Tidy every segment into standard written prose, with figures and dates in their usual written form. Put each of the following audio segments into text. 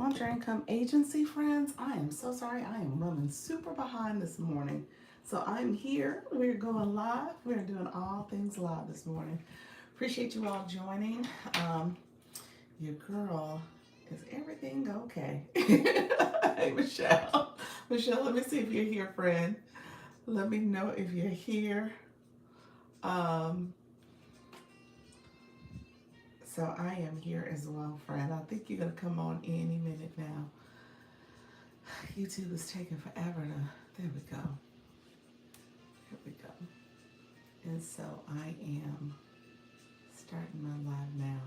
Launch Your Income Agency, friends. I am so sorry. I am running super behind this morning. So I'm here. We're going live. We're doing all things live this morning. Appreciate you all joining. Your girl, is everything okay? Hey, Michelle. Michelle, let me see if you're here, friend. Let me know if you're here. Um, so I am here as well, friend. I think you're going to come on any minute now. YouTube is taking forever to. There we go. There we go. And so I am starting my live now.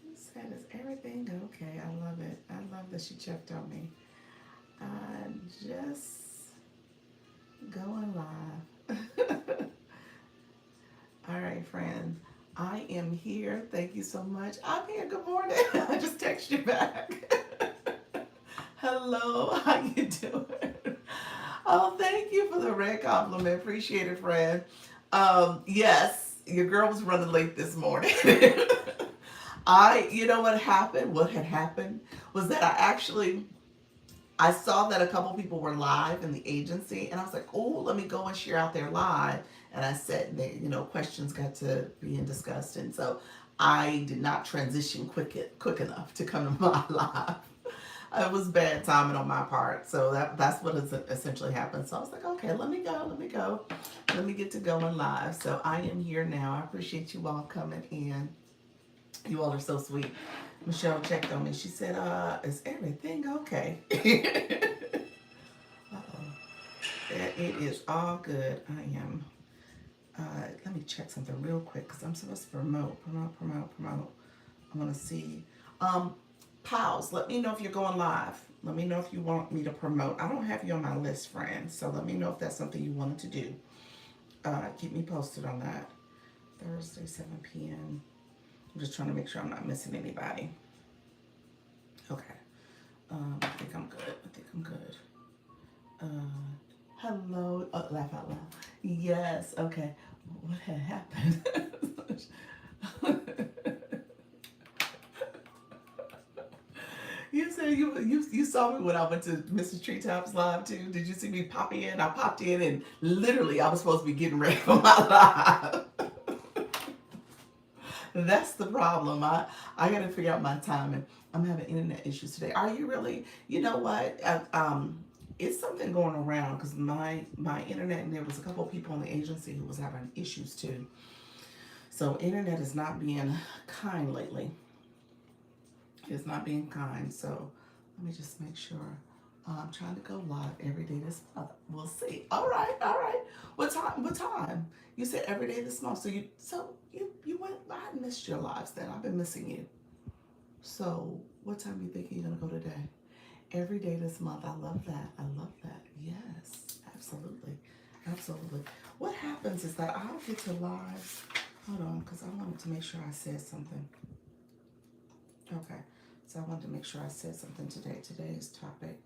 Who said, is everything okay? I love it. I love that she checked on me. Just going live. All right, friends. I am here. Thank you so much. I'm here. Good morning. I just texted you back. Hello. How you doing? Oh, thank you for the red compliment. Appreciate it, friend. Yes, your girl was running late this morning. You know what happened? What had happened was that I saw that a couple people were live in the agency, and I was like, oh, let me go and share out their live. And I said, questions got to being discussed, and so I did not transition quick enough to come to my live. It was bad timing on my part, so that's what has essentially happened. So I was like, okay, let me go, let me get to going live. So I am here now. I appreciate you all coming in. You all are so sweet. Michelle checked on me. She said, is everything okay? Uh-oh. It is all good. I am. Let me check something real quick because I'm supposed to promote. I want to see. Pals, let me know if you're going live. Let me know if you want me to promote. I don't have you on my list, friend, so let me know if that's something you wanted to do. Keep me posted on that. Thursday, 7 p.m. I'm just trying to make sure I'm not missing anybody. Okay. I think I'm good. Hello. Laugh out loud. Yes. Okay. What had happened? You said you saw me when I went to Mrs. Treetop's live too. Did you see me pop in? I popped in and literally I was supposed to be getting ready for my live. That's the problem. I got to figure out my timing. I'm having internet issues today. Are you really? You know what? It's something going around because my internet, and there was a couple of people in the agency who was having issues too. So internet is not being kind lately. It's not being kind. So let me just make sure. I'm trying to go live every day this month. We'll see. All right. What time? You said every day this month. So you went. I missed your lives then. I've been missing you. So what time do you think you're gonna go today? Every day this month. I love that. Yes, absolutely. What happens is that I'll get to live. Hold on, because I wanted to make sure I said something. Okay, so I wanted to make sure I said something today. Today's topic,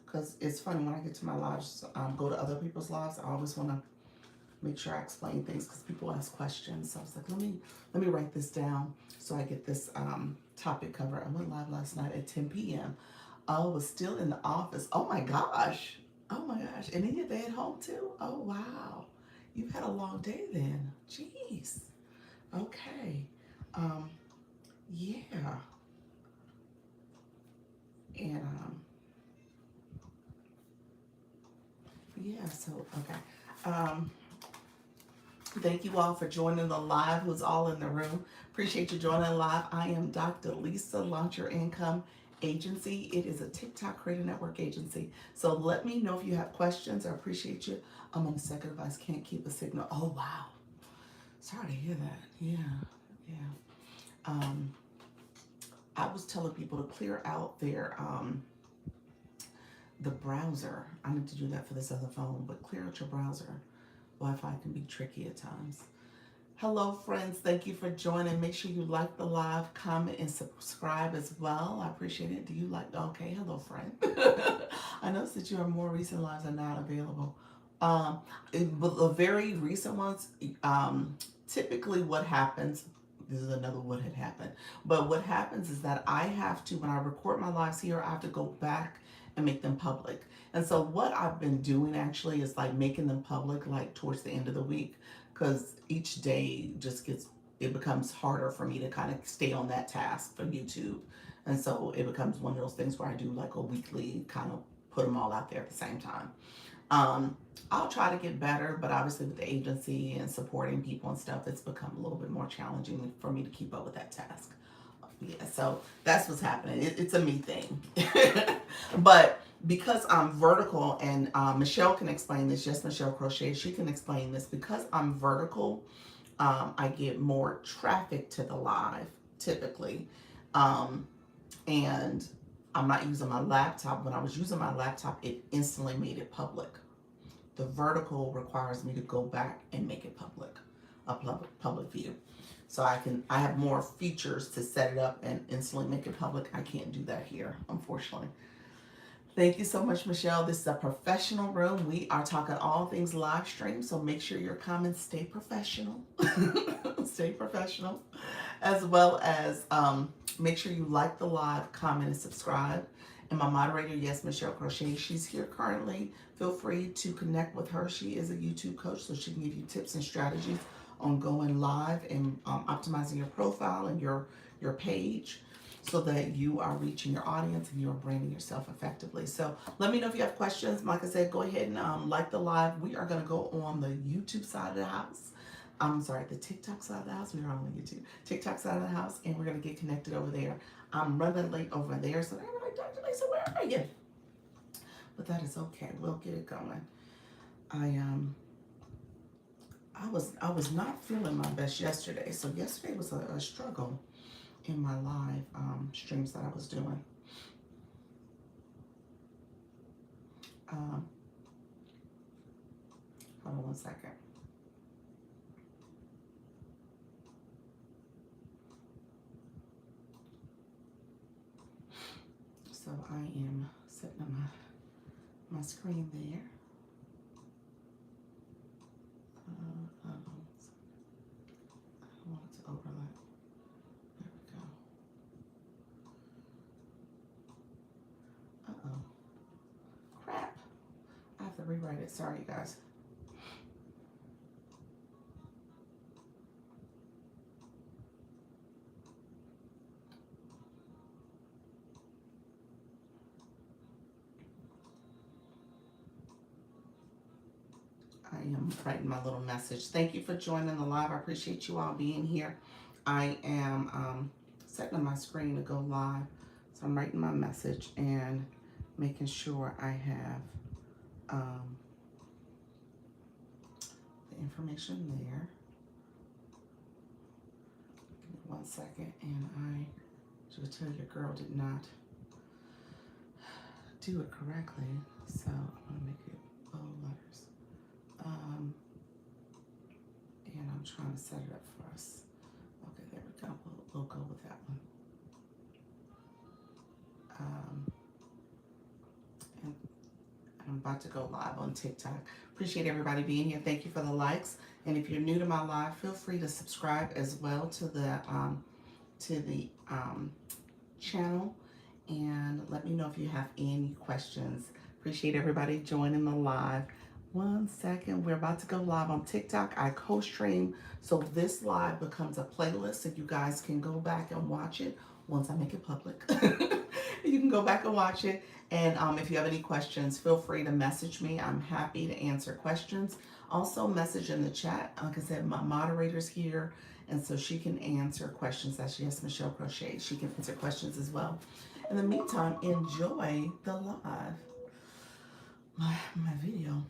because it's funny when I get to my lives, go to other people's lives. I always want to make sure I explain things because people ask questions. So I was like, let me write this down so I get this topic covered. I went live last night at 10 p.m. I was still in the office. Oh my gosh. And then your day at home too? Oh wow. You've had a long day then. Jeez. Okay. Yeah. And so okay. Thank you all for joining the live, who's all in the room. Appreciate you joining live. I am Dr. Lisa, Launch Your Income Agency. It is a TikTok Creator Network agency. So let me know if you have questions. I appreciate you. I'm on the second device, can't keep a signal. Oh, wow. Sorry to hear that. Yeah. I was telling people to clear out the browser. I need to do that for this other phone, but clear out your browser. Wi-Fi can be tricky at times. Hello, friends. Thank you for joining. Make sure you like the live, comment, and subscribe as well. I appreciate it. Do you like? Okay, hello, friend. I noticed that your more recent lives are not available. But the very recent ones, typically what happens, this is another what had happened. But what happens is that I have to, when I record my lives here, I have to go back and make them public. And so what I've been doing actually is like making them public like towards the end of the week, because each day just gets, it becomes harder for me to kind of stay on that task for YouTube. And so it becomes one of those things where I do like a weekly kind of put them all out there at the same time. Um, I'll try to get better, but obviously with the agency and supporting people and stuff, it's become a little bit more challenging for me to keep up with that task. Yeah, so that's what's happening. It's a me thing. But because I'm vertical, and Michelle can explain this, yes, Michelle Crochet, she can explain this. Because I'm vertical, I get more traffic to the live typically. Um, and I'm not using my laptop. When I was using my laptop, it instantly made it public. The vertical requires me to go back and make it public, a public view. So I have more features to set it up and instantly make it public. I can't do that here, unfortunately. Thank you so much, Michelle. This is a professional room. We are talking all things live stream, so make sure your comments stay professional. Stay professional. As well as make sure you like the live, comment, and subscribe. And my moderator, yes, Michelle Crochet, she's here currently. Feel free to connect with her. She is a YouTube coach, so she can give you tips and strategies on going live and optimizing your profile and your page, so that you are reaching your audience and you're branding yourself effectively. So let me know if you have questions. Like I said, go ahead and like the live. We are going to go on the YouTube side of the house. I'm sorry, the TikTok side of the house. We are on the YouTube. TikTok side of the house, and we're going to get connected over there. I'm running late over there, so they're like, Dr. Lisa, where are you? But that is okay. We'll get it going. I was not feeling my best yesterday. So yesterday was a struggle in my live streams that I was doing. Hold on one second. So I am setting up my screen there. I don't want it to overlap. There we go. Uh-oh. Crap. I have to rewrite it. Sorry, you guys. I am writing my little message. Thank you for joining the live. I appreciate you all being here. I am setting up my screen to go live. So I'm writing my message and making sure I have the information there. Give me 1 second, and I should tell your girl did not do it correctly. So I'm gonna make it bold letters. And I'm trying to set it up for us. Okay, there we go. We'll go with that one. And I'm about to go live on TikTok. Appreciate everybody being here. Thank you for the likes. And if you're new to my live, feel free to subscribe as well to the channel. And let me know if you have any questions. Appreciate everybody joining the live. 1 second, we're about to go live on TikTok. I co-stream, so this live becomes a playlist, so you guys can go back and watch it once I make it public. You can go back and watch it. And if you have any questions, feel free to message me. I'm happy to answer questions. Also, message in the chat. Like I said, my moderator's here, and so she can answer questions. That's yes, Michelle Crochet. She can answer questions as well. In the meantime, enjoy the live. My video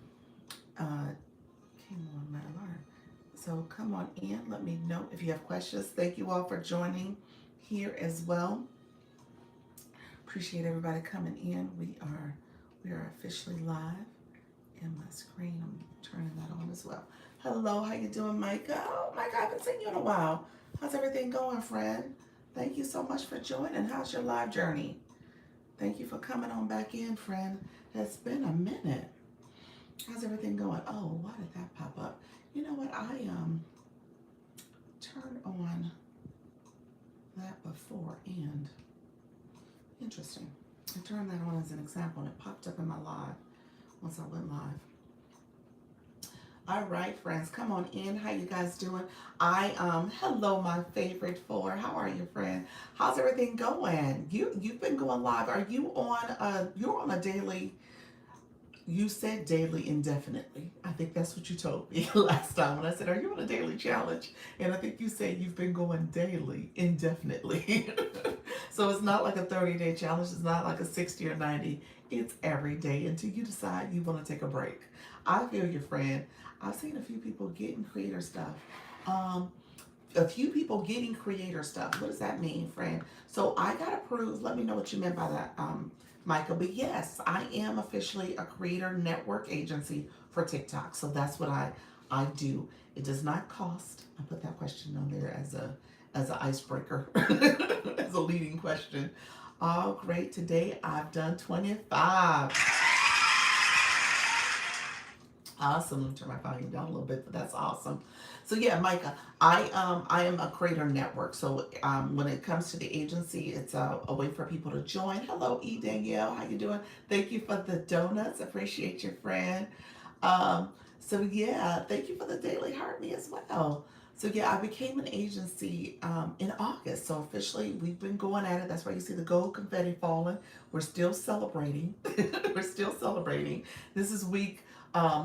came on my alarm. So come on in. Let me know if you have questions. Thank you all for joining here as well. Appreciate everybody coming in. We are officially live. And my screen, I'm turning that on as well. Hello, how you doing, Micah? Oh, Micah, I haven't seen you in a while. How's everything going, friend? Thank you so much for joining. How's your live journey? Thank you for coming on back in, friend. It's been a minute. How's everything going? Oh, why did that pop up? You know what? I turned on that before, and interesting. I turned that on as an example and it popped up in my live once I went live. All right, friends, come on in. How you guys doing? Hello, my favorite four. How are you, friend? How's everything going? You've been going live. Are you on you're on a daily, you said daily indefinitely. I think that's what you told me last time when I said, are you on a daily challenge? And I think you said you've been going daily indefinitely. So it's not like a 30-day challenge. It's not like a 60 or 90. It's every day until you decide you want to take a break. I feel your friend. I've seen a few people getting creator stuff. Um, a few people getting creator stuff. What does that mean, friend? So I got approved. Let me know what you meant by that, Michael. But yes, I am officially a creator network agency for TikTok. So that's what I do. It does not cost. I put that question on there as an icebreaker, as a leading question. Oh, great. Today I've done 25. Awesome. Let me turn my volume down a little bit, but that's awesome. So yeah, Micah, I am a creator network. So when it comes to the agency, it's a way for people to join. Hello, Danielle, how you doing? Thank you for the donuts. Appreciate your friend. So yeah, thank you for the daily heart me as well. So yeah, I became an agency in August. So officially, we've been going at it. That's why you see the gold confetti falling. We're still celebrating. We're still celebrating. This is week.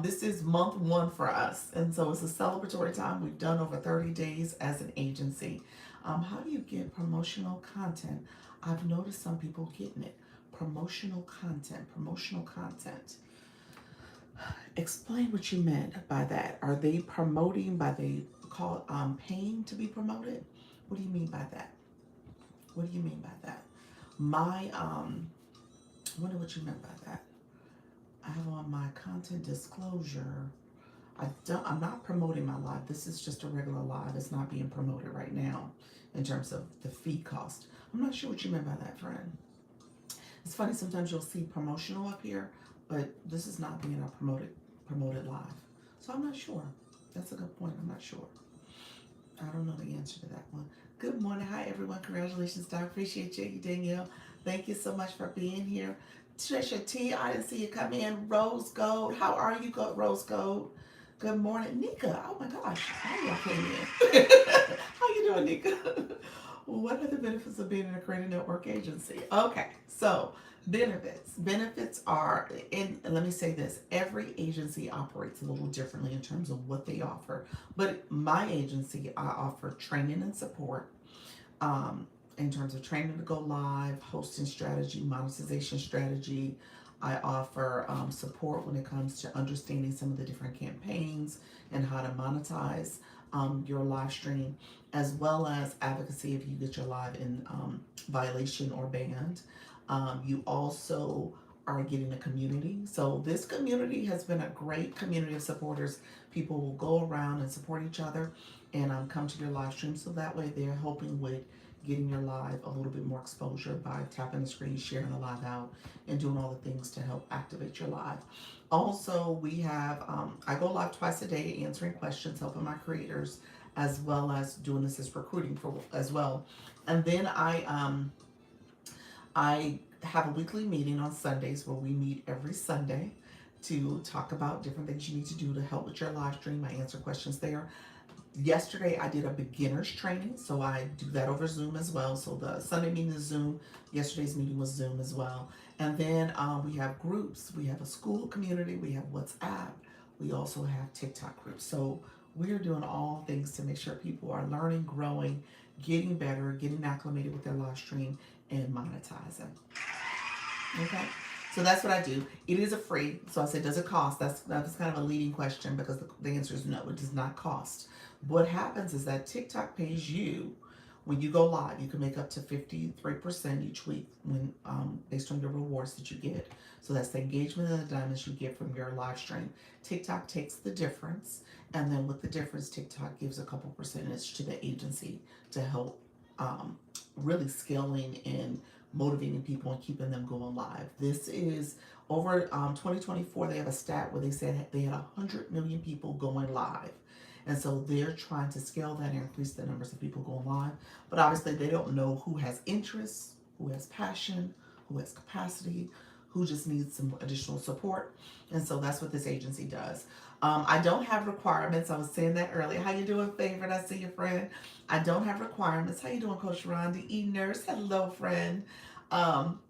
This is month one for us, and so it's a celebratory time. We've done over 30 days as an agency. How do you get promotional content? I've noticed some people getting it. Promotional content. Promotional content. Explain what you meant by that. Are they promoting by they call paying to be promoted? What do you mean by that? What do you mean by that? My I wonder what you meant by that. I have on my content disclosure. I'm not promoting my live. This is just a regular live. It's not being promoted right now in terms of the fee cost. I'm not sure what you meant by that, friend. It's funny, sometimes you'll see promotional up here, but this is not being a promoted live. So I'm not sure. That's a good point. I'm not sure. I don't know the answer to that one. Good morning. Hi, everyone. Congratulations, Doc. Appreciate you, Danielle. Thank you so much for being here. Trisha T, I didn't see you come in. Rose Gold. How are you, Rose Gold? Good morning. Nika. Oh, my gosh. How y'all came in? How you doing, Nika? What are the benefits of being in a creative network agency? Okay, so benefits. Benefits are, and let me say this, every agency operates a little differently in terms of what they offer. But my agency, I offer training and support in terms of training to go live, hosting strategy, monetization strategy. I offer support when it comes to understanding some of the different campaigns and how to monetize your live stream, as well as advocacy if you get your live in violation or banned. You also are getting a community. So this community has been a great community of supporters. People will go around and support each other and come to your live stream. So that way they're helping with getting your live a little bit more exposure by tapping the screen, sharing the live out, and doing all the things to help activate your live. Also, we have, I go live twice a day answering questions, helping my creators, as well as doing this as recruiting for as well. And then I have a weekly meeting on Sundays where we meet every Sunday to talk about different things you need to do to help with your live stream. I answer questions there. Yesterday I did a beginner's training, so I do that over Zoom as well. So the Sunday meeting is Zoom. Yesterday's meeting was Zoom as well. And then we have groups. We have a school community. We have WhatsApp. We also have TikTok groups. So we're doing all things to make sure people are learning, growing, getting better, getting acclimated with their live stream, and monetizing. Okay. So that's what I do. It is a free. So I said, does it cost? That's kind of a leading question because the answer is no, it does not cost. What happens is that TikTok pays you when you go live. You can make up to 53% each week when based on your rewards that you get. So that's the engagement and the diamonds you get from your live stream. TikTok takes the difference, and then with the difference, TikTok gives a couple percentage to the agency to help really scaling and motivating people and keeping them going live. This is over 2024. They have a stat where they said they had 100 million people going live. And so they're trying to scale that and increase the numbers of people going live. But obviously, they don't know who has interest, who has passion, who has capacity, who just needs some additional support. And so that's what this agency does. I don't have requirements. I was saying that earlier. How you doing, favorite? I see your friend. I don't have requirements. How you doing, Coach Rondi? E-Nurse. Hello, friend. Um,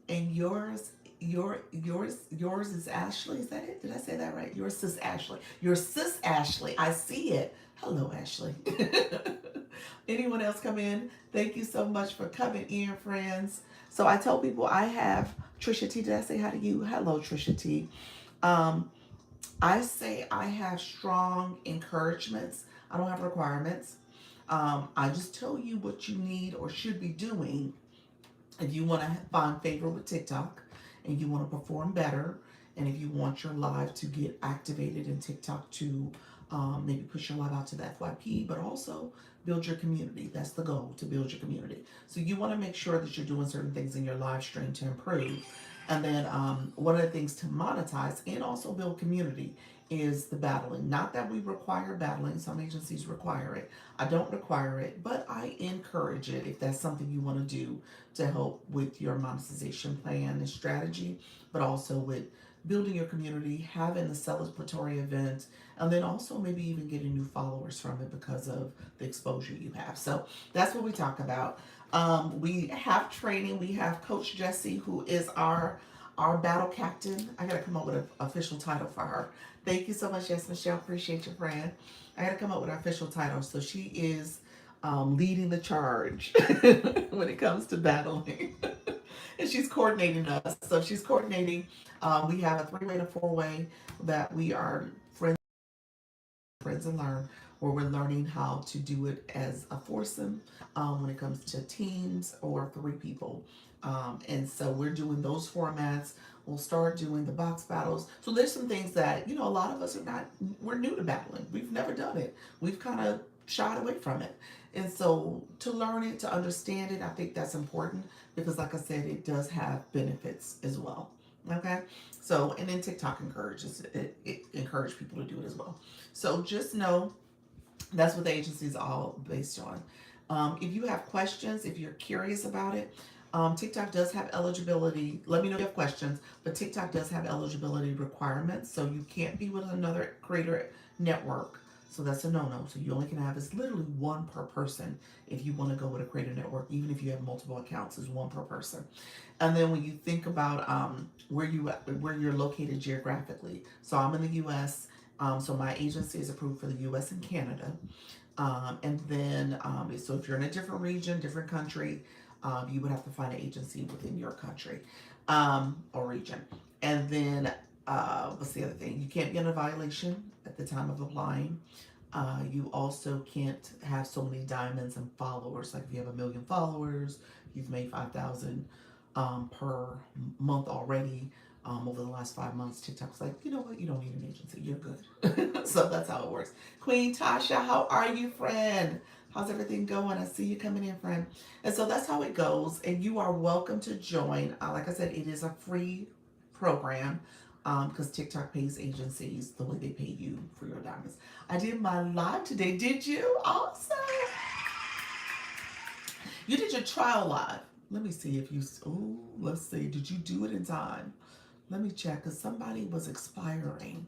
and yours is Ashley. Is that it? Did I say that right? Your sis Ashley. Your sis Ashley. I see it. Hello, Ashley. Anyone else come in? Thank you so much for coming in, friends. So I told people I have Trisha T. Did I say hi to you? Hello, Trisha T. Um, I say I have strong encouragements. I don't have requirements. I just tell you what you need or should be doing if you want to find favor with TikTok and you want to perform better, and if you want your live to get activated in TikTok to maybe push your live out to the FYP, but also build your community. That's the goal, to build your community. So you want to make sure that you're doing certain things in your live stream to improve. And then one of the things to monetize and also build community is the battling. Not that we require battling, some agencies require it. I don't require it, but I encourage it if that's something you want to do to help with your monetization plan and strategy, but also with building your community, having the celebratory event, and then also maybe even getting new followers from it because of the exposure you have. So that's what we talk about. We have training. We have Coach Jessie, who is our battle captain. I gotta come up with an official title for her. Thank you so much, yes, Michelle. Appreciate your friend. I gotta come up with an official title. So she is leading the charge when it comes to battling. And she's coordinating us. So she's coordinating. We have a three-way and a four-way that we are friends and learn, where we're learning how to do it as a foursome when it comes to teams or three people. And so we're doing those formats. We'll start doing the box battles. So there's some things that, a lot of us are not, we're new to battling. We've never done it. We've kind of shied away from it. And so to learn it, to understand it, I think that's important because, like I said, it does have benefits as well. Okay. So, and then TikTok encourages it encourages people to do it as well. So just know that's what the agency is all based on. If you have questions, if you're curious about it, TikTok does have eligibility. Let me know if you have questions, but TikTok does have eligibility requirements. So you can't be with another creator network. So that's a no-no. So you only can have, it's literally one per person if you want to go with a creator network, even if you have multiple accounts, is one per person. And then when you think about where you're located geographically, so I'm in the U.S. So my agency is approved for the U.S. and Canada. And then, so if you're in a different region, different country, you would have to find an agency within your country or region. And then, what's the other thing? You can't be in a violation at the time of applying. You also can't have so many diamonds and followers. Like if you have 1 million followers, you've made 5,000 per month already. Over the last 5 months, TikTok's like, you know what? You don't need an agency. You're good. So that's how it works. Queen Tasha, how are you, friend? How's everything going? I see you coming in, friend. And so that's how it goes. And you are welcome to join. Like I said, it is a free program because TikTok pays agencies the way they pay you for your diamonds. I did my live today. Did you? Awesome. You did your trial live. Let me see if you, oh, let's see. Did you do it in time? Let me check because somebody was expiring.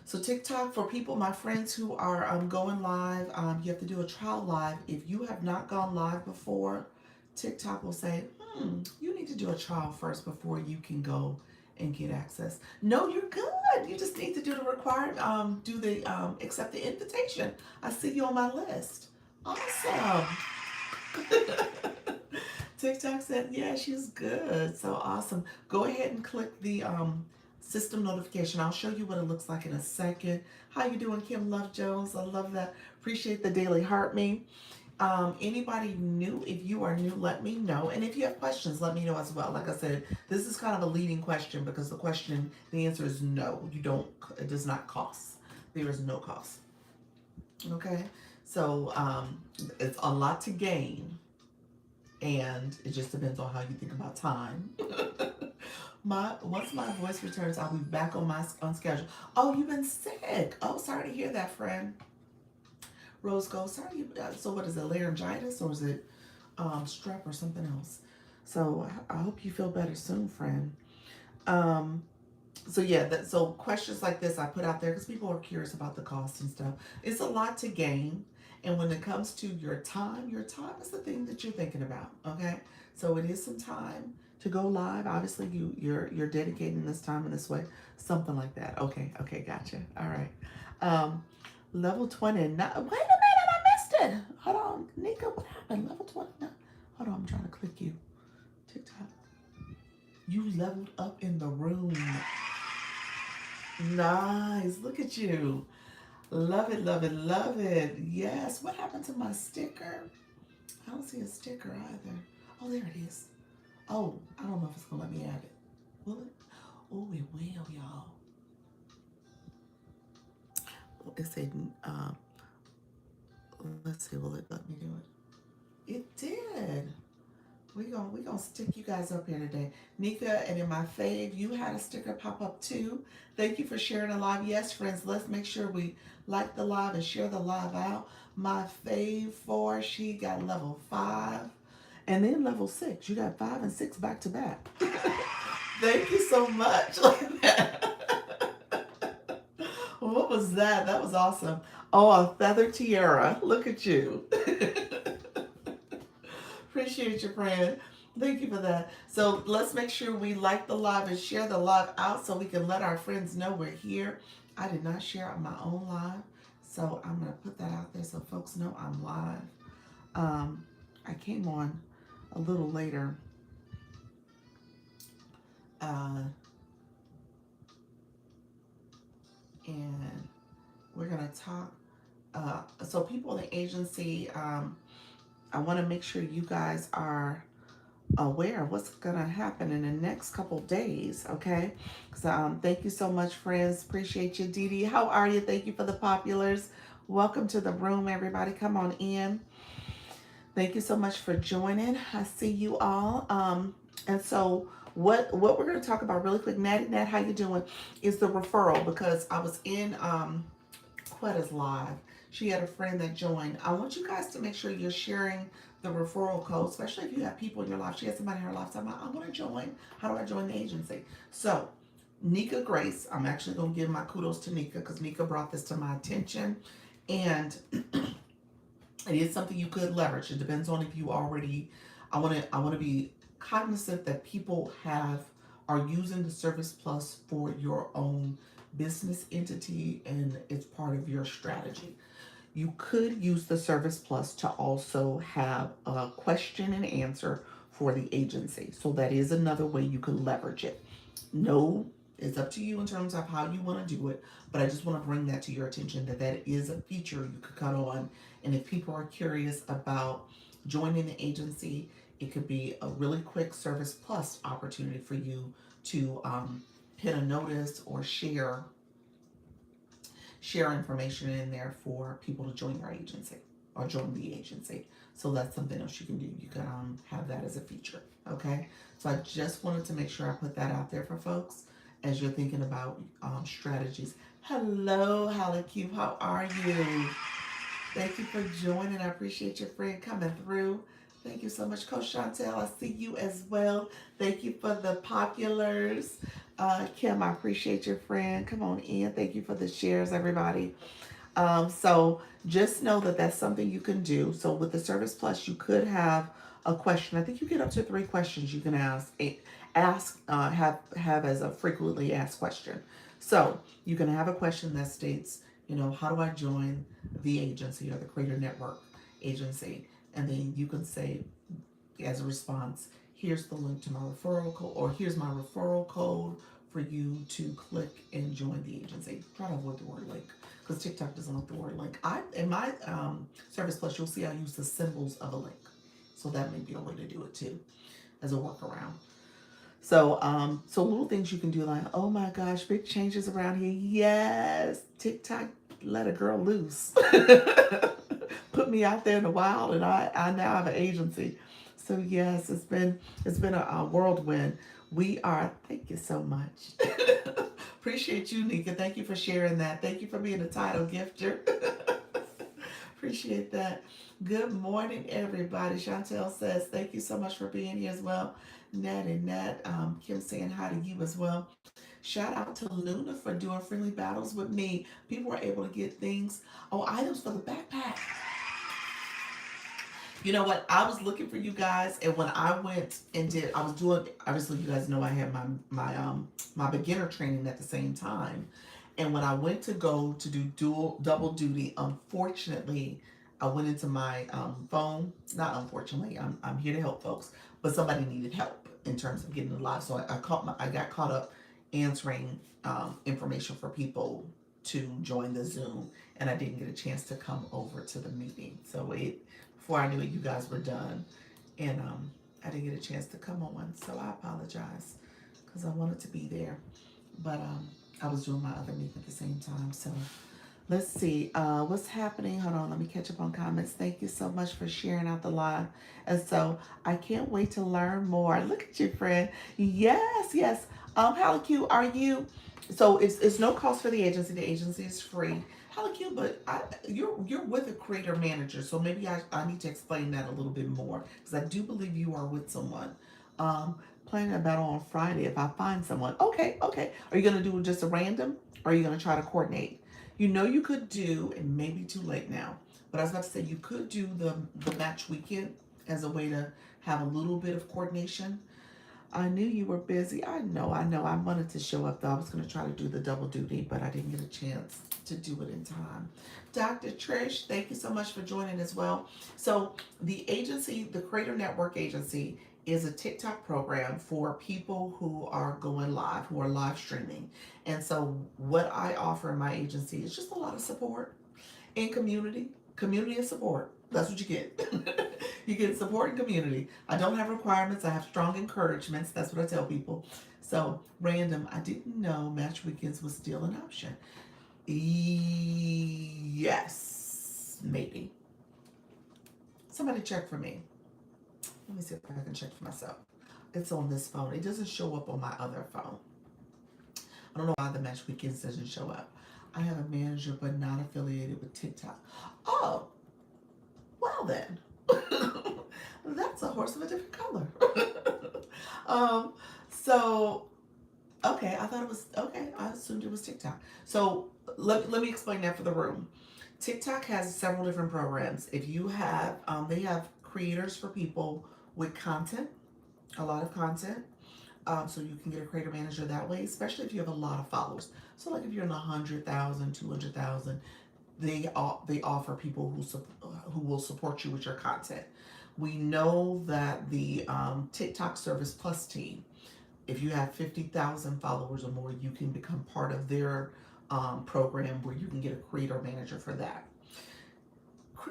So TikTok, for people, my friends who are going live, you have to do a trial live. If you have not gone live before, TikTok will say, you need to do a trial first before you can go and get access. No, you're good. You just need to do the required, accept the invitation. I see you on my list. Awesome. TikTok said, yeah, she's good. So awesome. Go ahead and click the system notification. I'll show you what it looks like in a second. How you doing, Kim Love Jones? I love that. Appreciate the daily heart me. Anybody new, if you are new, let me know. And if you have questions, let me know as well. Like I said, this is kind of a leading question because the answer is no. It does not cost. There is no cost. Okay? So it's a lot to gain. And it just depends on how you think about time. Once my voice returns, I'll be back on schedule. Oh, you've been sick. Oh, sorry to hear that, friend. Rose gold. Sorry, so what is it, laryngitis, or is it strep or something else? So I hope you feel better soon, friend. Um, so yeah, so questions like this I put out there because people are curious about the cost and stuff. It's a lot to gain, and when it comes to your time is the thing that you're thinking about. Okay, so it is some time to go live. Obviously, you're dedicating this time in this way, something like that. Okay, okay, gotcha. All right. Um, level 20. Wait a minute, I missed it. Hold on, Nika, what happened? Level 29. Hold on, I'm trying to click you. TikTok. You leveled up in the room. Nice. Look at you. Love it, love it, love it. Yes. What happened to my sticker? I don't see a sticker either. Oh, there it is. Oh, I don't know if it's going to let me add it. Will it? Oh, it will, y'all. It said, let's see, will it let me do it? It did. We gonna stick you guys up here today. Nika, and in my fave, you had a sticker pop up too. Thank you for sharing the live. Yes, friends, let's make sure we like the live and share the live out. My fave 4, she got level 5. And then level 6. You got 5 and 6 back to back. Thank you so much. What was that? That was awesome. Oh, a feather tiara. Look at you. Appreciate you, friend. Thank you for that. So let's make sure we like the live and share the live out so we can let our friends know we're here. I did not share on my own live, so I'm going to put that out there so folks know I'm live. I came on a little later. And we're going to talk. So people in the agency, I want to make sure you guys are aware of what's gonna happen in the next couple days. Okay, so thank you so much, friends. Appreciate you. Dee Dee, how are you? Thank you for the populars. Welcome to the room, everybody. Come on in. Thank you so much for joining. I see you all. And so what we're going to talk about really quick, Natty Nat, how you doing, is the referral, because I was in Quetta's live. She had a friend that joined. I want you guys to make sure you're sharing the referral code, especially if you have people in your life. She has somebody in her life. So I want to join. How do I join the agency? So Nika Grace, I'm actually going to give my kudos to Nika because Nika brought this to my attention. And it is something you could leverage. It depends on if you already, I want to be cognizant that people are using the Service Plus for your own business entity, and it's part of your strategy. You could use the Service Plus to also have a question and answer for the agency. So that is another way you could leverage it. No, it's up to you in terms of how you want to do it, but I just want to bring that to your attention that is a feature you could cut on. And if people are curious about joining the agency, it could be a really quick Service Plus opportunity for you to hit a notice or share information in there for people to join your agency or join the agency. So that's something else you can do. You can have that as a feature. Okay. So I just wanted to make sure I put that out there for folks as you're thinking about strategies. Hello, Halacube. How are you? Thank you for joining. I appreciate your friend coming through. Thank you so much, Coach Chantel. I see you as well. Thank you for the populars. Kim, I appreciate your friend. Come on in. Thank you for the shares, everybody. So just know that that's something you can do. So with the Service Plus, you could have a question. I think you get up to 3 questions you can have as a frequently asked question. So you can have a question that states, how do I join the agency or the Creator Network agency? And then you can say, as a response, here's the link to my referral code, or here's my referral code for you to click and join the agency. Try to avoid the word link because TikTok doesn't like the word link. In my Service Plus, you'll see I use the symbols of a link. So that may be a way to do it too, as a workaround. So, so little things you can do, like, oh my gosh, big changes around here. Yes, TikTok let a girl loose. Put me out there in the wild, and I now have an agency. So yes, it's been a whirlwind. Thank you so much. Appreciate you, Nika. Thank you for sharing that. Thank you for being a title gifter. Appreciate that. Good morning, everybody. Chantel says, thank you so much for being here as well. Nat and Nat, Kim saying hi to you as well. Shout out to Luna for doing friendly battles with me. People were able to get things, oh, items for the backpack. You know what? I was looking for you guys, and when I went and did, I was doing. Obviously, you guys know I had my beginner training at the same time, and when I went to go to do double duty, unfortunately, I went into my phone. Not unfortunately, I'm here to help folks, but somebody needed help in terms of getting live, so I got caught up answering information for people to join the Zoom, and I didn't get a chance to come over to the meeting. So it before I knew it, you guys were done, and I didn't get a chance to come on. So I apologize because I wanted to be there, but I was doing my other meeting at the same time. So let's see what's happening. Hold on, let me catch up on comments. Thank you so much for sharing out the live, and so I can't wait to learn more. Look at you, friend. Yes, yes. Halleck, are you? So it's no cost for the agency. The agency is free. Halleck, but you're with a creator manager, so maybe I need to explain that a little bit more because I do believe you are with someone. Um, Planning a battle on Friday if I find someone. Okay, okay. Are you gonna do just a random, or are you gonna try to coordinate? You know you could do, and maybe too late now, but I was about to say you could do the match weekend as a way to have a little bit of coordination. I knew you were busy. I know, I know. I wanted to show up though. I was going to try to do the double duty, but I didn't get a chance to do it in time. Dr. Trish, thank you so much for joining as well. So, the agency, the Creator Network Agency, is a TikTok program for people who are going live, who are live streaming. And so, what I offer in my agency is just a lot of support and community and support. That's what you get. You get support and community. I don't have requirements. I have strong encouragements. That's what I tell people. So random. I didn't know match weekends was still an option. Yes, maybe. Somebody check for me. Let me see if I can check for myself. It's on this phone. It doesn't show up on my other phone. I don't know why the match weekends doesn't show up. I have a manager, but not affiliated with TikTok. Oh, well then. That's a horse of a different color. um, so okay, I thought it was okay. I assumed it was TikTok. So let me explain that for the room. TikTok has several different programs. If you have, they have creators for people with content, a lot of content. So you can get a creator manager that way, especially if you have a lot of followers. So like if you're in 100,000, 200,000, they offer people who will support you with your content. We know that the TikTok Service Plus team, if you have 50,000 followers or more, you can become part of their program where you can get a creator manager for that.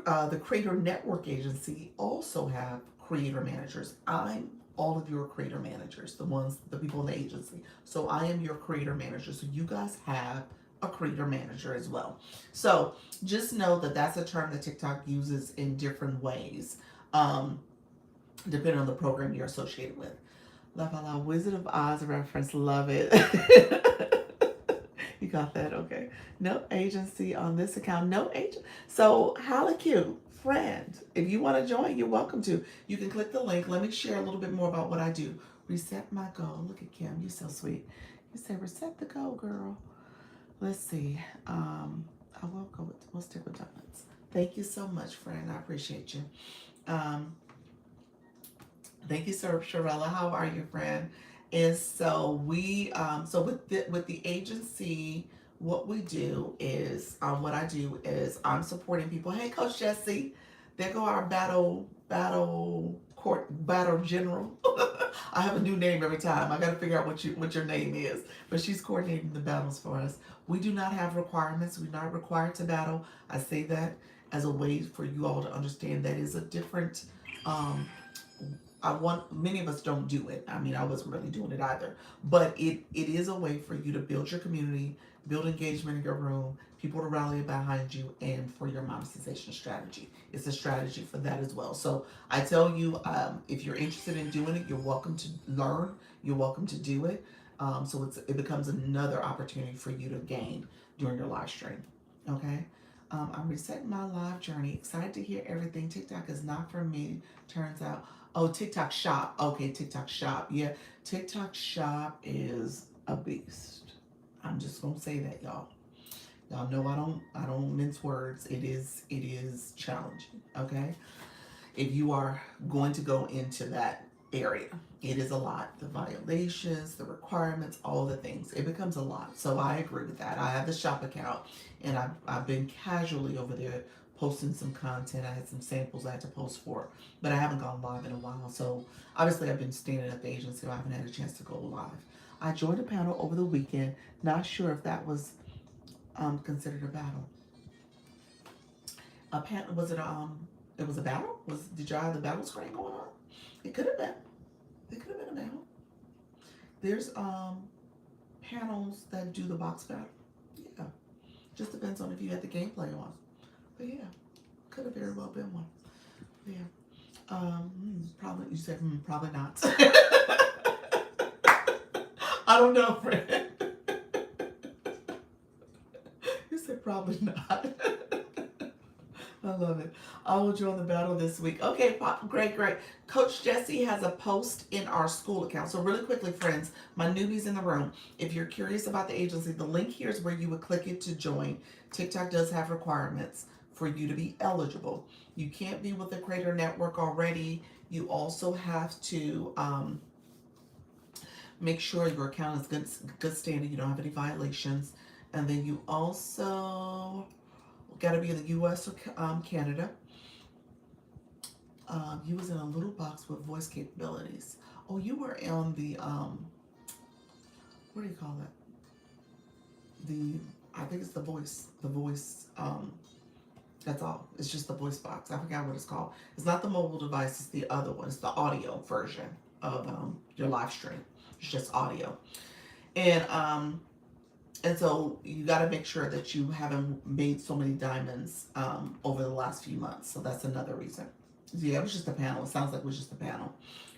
The Creator Network Agency also have creator managers. I'm all of your creator managers, the people in the agency. So I am your creator manager. So you guys have a creator manager as well. So just know that that's a term that TikTok uses in different ways, um, depending on the program you're associated with. Love, I love Wizard of Oz reference. Love it. You got that? Okay. No agency on this account. No agent. So, Halleck, friend, if you want to join, you're welcome to. You can click the link. Let me share a little bit more about what I do. Reset my goal. Look at Kim. You're so sweet. You said reset the goal, girl. Let's see. I will go with, we'll stick with donuts. Thank you so much, friend. I appreciate you. Um, Thank you, Sir Sharella. How are you, friend? And so so with the agency, what we do is, what I do is I'm supporting people. Hey, Coach Jesse, there go our battle general. I have a new name every time. I got to figure out what your name is. But she's coordinating the battles for us. We do not have requirements. We're not required to battle. I say that as a way for you all to understand that is a different. Um, I want many of us don't do it. I mean, I wasn't really doing it either. But it is a way for you to build your community, build engagement in your room, people to rally behind you, and for your monetization strategy. It's a strategy for that as well. So I tell you, if you're interested in doing it, you're welcome to learn. You're welcome to do it. So it becomes another opportunity for you to gain during your live stream. Okay. I'm resetting my live journey. Excited to hear everything. TikTok is not for me. Turns out. Oh, TikTok Shop. Okay, TikTok Shop. Yeah, TikTok Shop is a beast. I'm just gonna say that, y'all. Y'all know I don't mince words. It is challenging. Okay, if you are going to go into that area. It is a lot. The violations, the requirements, all the things. It becomes a lot. So I agree with that. I have the shop account and I've been casually over there posting some content. I had some samples I had to post for, but I haven't gone live in a while. So obviously I've been standing at the agency, so I haven't had a chance to go live. I joined a panel over the weekend. Not sure if that was considered a battle. A panel, was it it was a battle? Did y'all have the battle screen going on? It could have been. It could have been a battle. There's panels that do the box battle. Yeah. Just depends on if you had the gameplay on. But yeah, could have very well been one. Yeah. Probably you said probably not. I don't know, friend. You said probably not. I love it. I will join the battle this week. Okay, great, great. Coach Jesse has a post in our school account. So really quickly, friends, my newbies in the room, if you're curious about the agency, the link here is where you would click it to join. TikTok does have requirements for you to be eligible. You can't be with the Creator Network already. You also have to make sure your account is good standing. You don't have any violations. And then you also got to be in the U.S. or Canada. You was in a little box with voice capabilities. Oh, you were on the what do you call it? I think it's the voice. The voice. That's all. It's just the voice box. I forgot what it's called. It's not the mobile device. It's the other one. It's the audio version of your live stream. It's just audio, and so you got to make sure that you haven't made so many diamonds over the last few months. So that's another reason. Yeah, it was just a panel. It sounds like it was just a panel,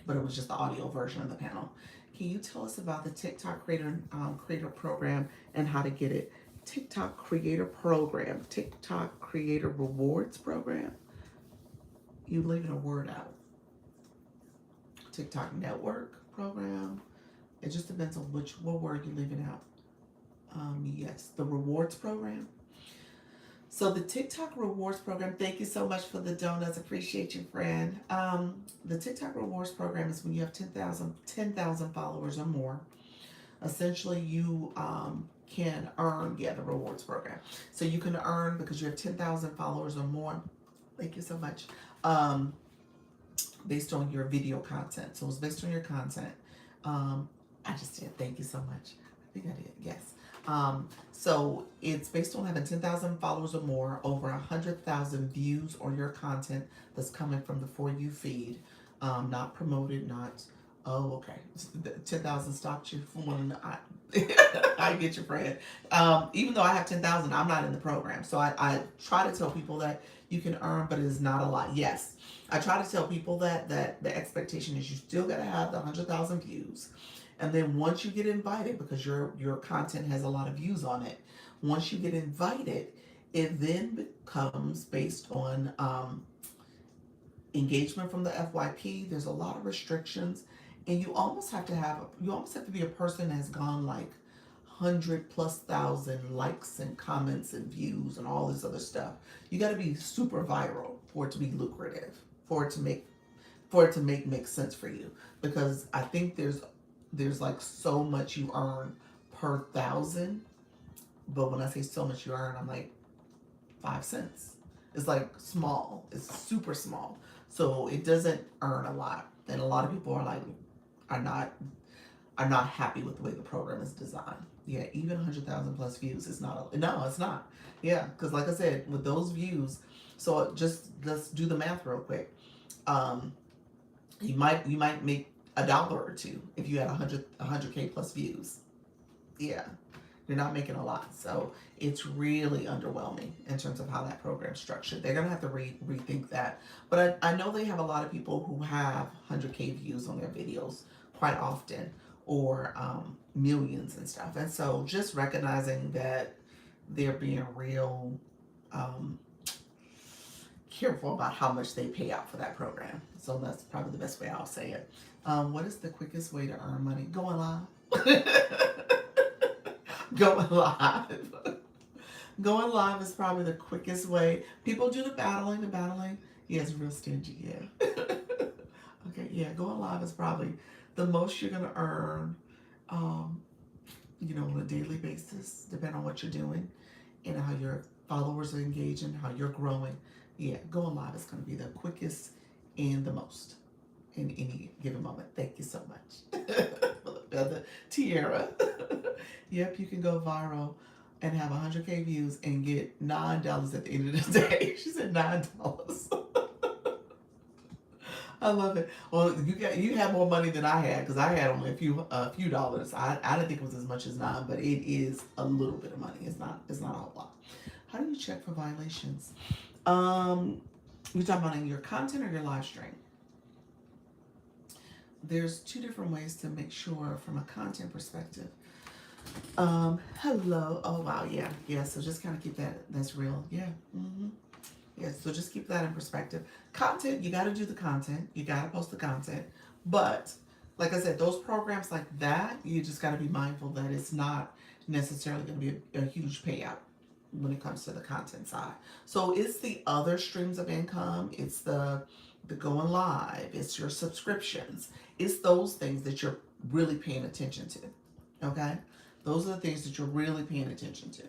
but it was just the audio version of the panel. Can you tell us about the TikTok creator program and how to get it? TikTok creator program, TikTok creator rewards program. You leaving a word out. TikTok network program. It just depends on what word you're leaving out. Yes, the rewards program. So the TikTok rewards program, thank you so much for the donuts. Appreciate you, friend. The TikTok rewards program is when you have 10,000 followers or more. Essentially, you can earn, the rewards program. So you can earn because you have 10,000 followers or more. Thank you so much. Based on your video content. So it's based on your content. I just did. Thank you so much. I think I did. Yes. So it's based on having 10,000 followers or more, over 100,000 views on your content that's coming from the For You feed, not promoted, not, oh, okay. 10,000 stopped you from one. I get your friend. Even though I have 10,000, I'm not in the program. So I try to tell people that you can earn, but it is not a lot. Yes. I try to tell people that the expectation is you still got to have the 100,000 views. And then once you get invited, because your content has a lot of views on it, once you get invited, it then becomes based on engagement from the FYP. There's a lot of restrictions, and you almost have to be a person that's gone like 100,000+ likes and comments and views and all this other stuff. You got to be super viral for it to be lucrative, for it to make sense for you. Because I think there's like so much you earn per 1,000, but when I say so much you earn, I'm like 5 cents. It's like small. It's super small. So it doesn't earn a lot, and a lot of people are not happy with the way the program is designed. Yeah, even 100,000+ views is not. No, it's not. Yeah, because like I said, with those views, so let's do the math real quick. You might make $1 or $2 if you had 100K+ views. Yeah, you're not making a lot. So it's really underwhelming in terms of how that program's structured. They're gonna have to rethink that. But I know they have a lot of people who have 100K views on their videos quite often, or millions and stuff. And so just recognizing that they're being real careful about how much they pay out for that program. So that's probably the best way I'll say it. What is the quickest way to earn money? Going live. Going live. Going live is probably the quickest way. People do the battling. The battling, yeah, it's real stingy, yeah. Okay, yeah, going live is probably the most you're gonna earn, um, on a daily basis, depending on what you're doing and how your followers are engaging, how you're growing. Yeah, going live is gonna be the quickest and the most in any given moment. Thank you so much for the feather tiara. Yep, you can go viral and have 100K views and get $9 at the end of the day. She said $9. I love it. Well, you had more money than I had because I had only a few dollars. I didn't think it was as much as $9, but it is a little bit of money. It's not a whole lot. How do you check for violations? You talking about in your content or your live stream? There's two different ways to make sure from a content perspective. Hello. Oh wow, yeah. So just kind of keep that's real. Yeah. Yeah, so just keep that in perspective. Content, you got to do the content. You got to post the content. But like I said, those programs like that, you just got to be mindful that it's not necessarily going to be a huge payout when it comes to the content side. So it's the other streams of income. It's the going live. It's your subscriptions. It's those things that you're really paying attention to. Okay? Those are the things that you're really paying attention to.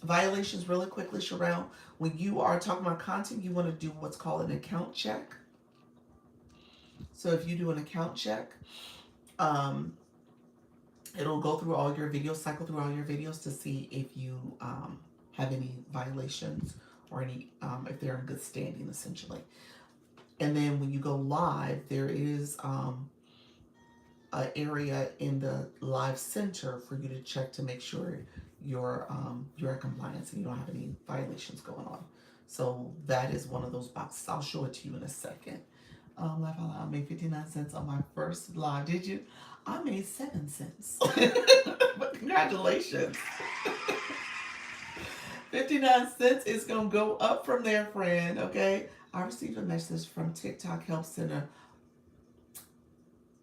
Violations really quickly, Sherelle. When you are talking about content, you want to do what's called an account check. So if you do an account check, it'll go through all your videos, cycle through all your videos to see if you have any violations or any if they're in good standing, essentially. And then when you go live, there is an area in the live center for you to check to make sure you're in compliance and you don't have any violations going on. So that is one of those boxes. I'll show it to you in a second. Laugh out loud. I made 59 cents on my first live. Did you? I made 7 cents. But congratulations. 59 cents is gonna go up from there, friend. Okay. I received a message from TikTok Help Center.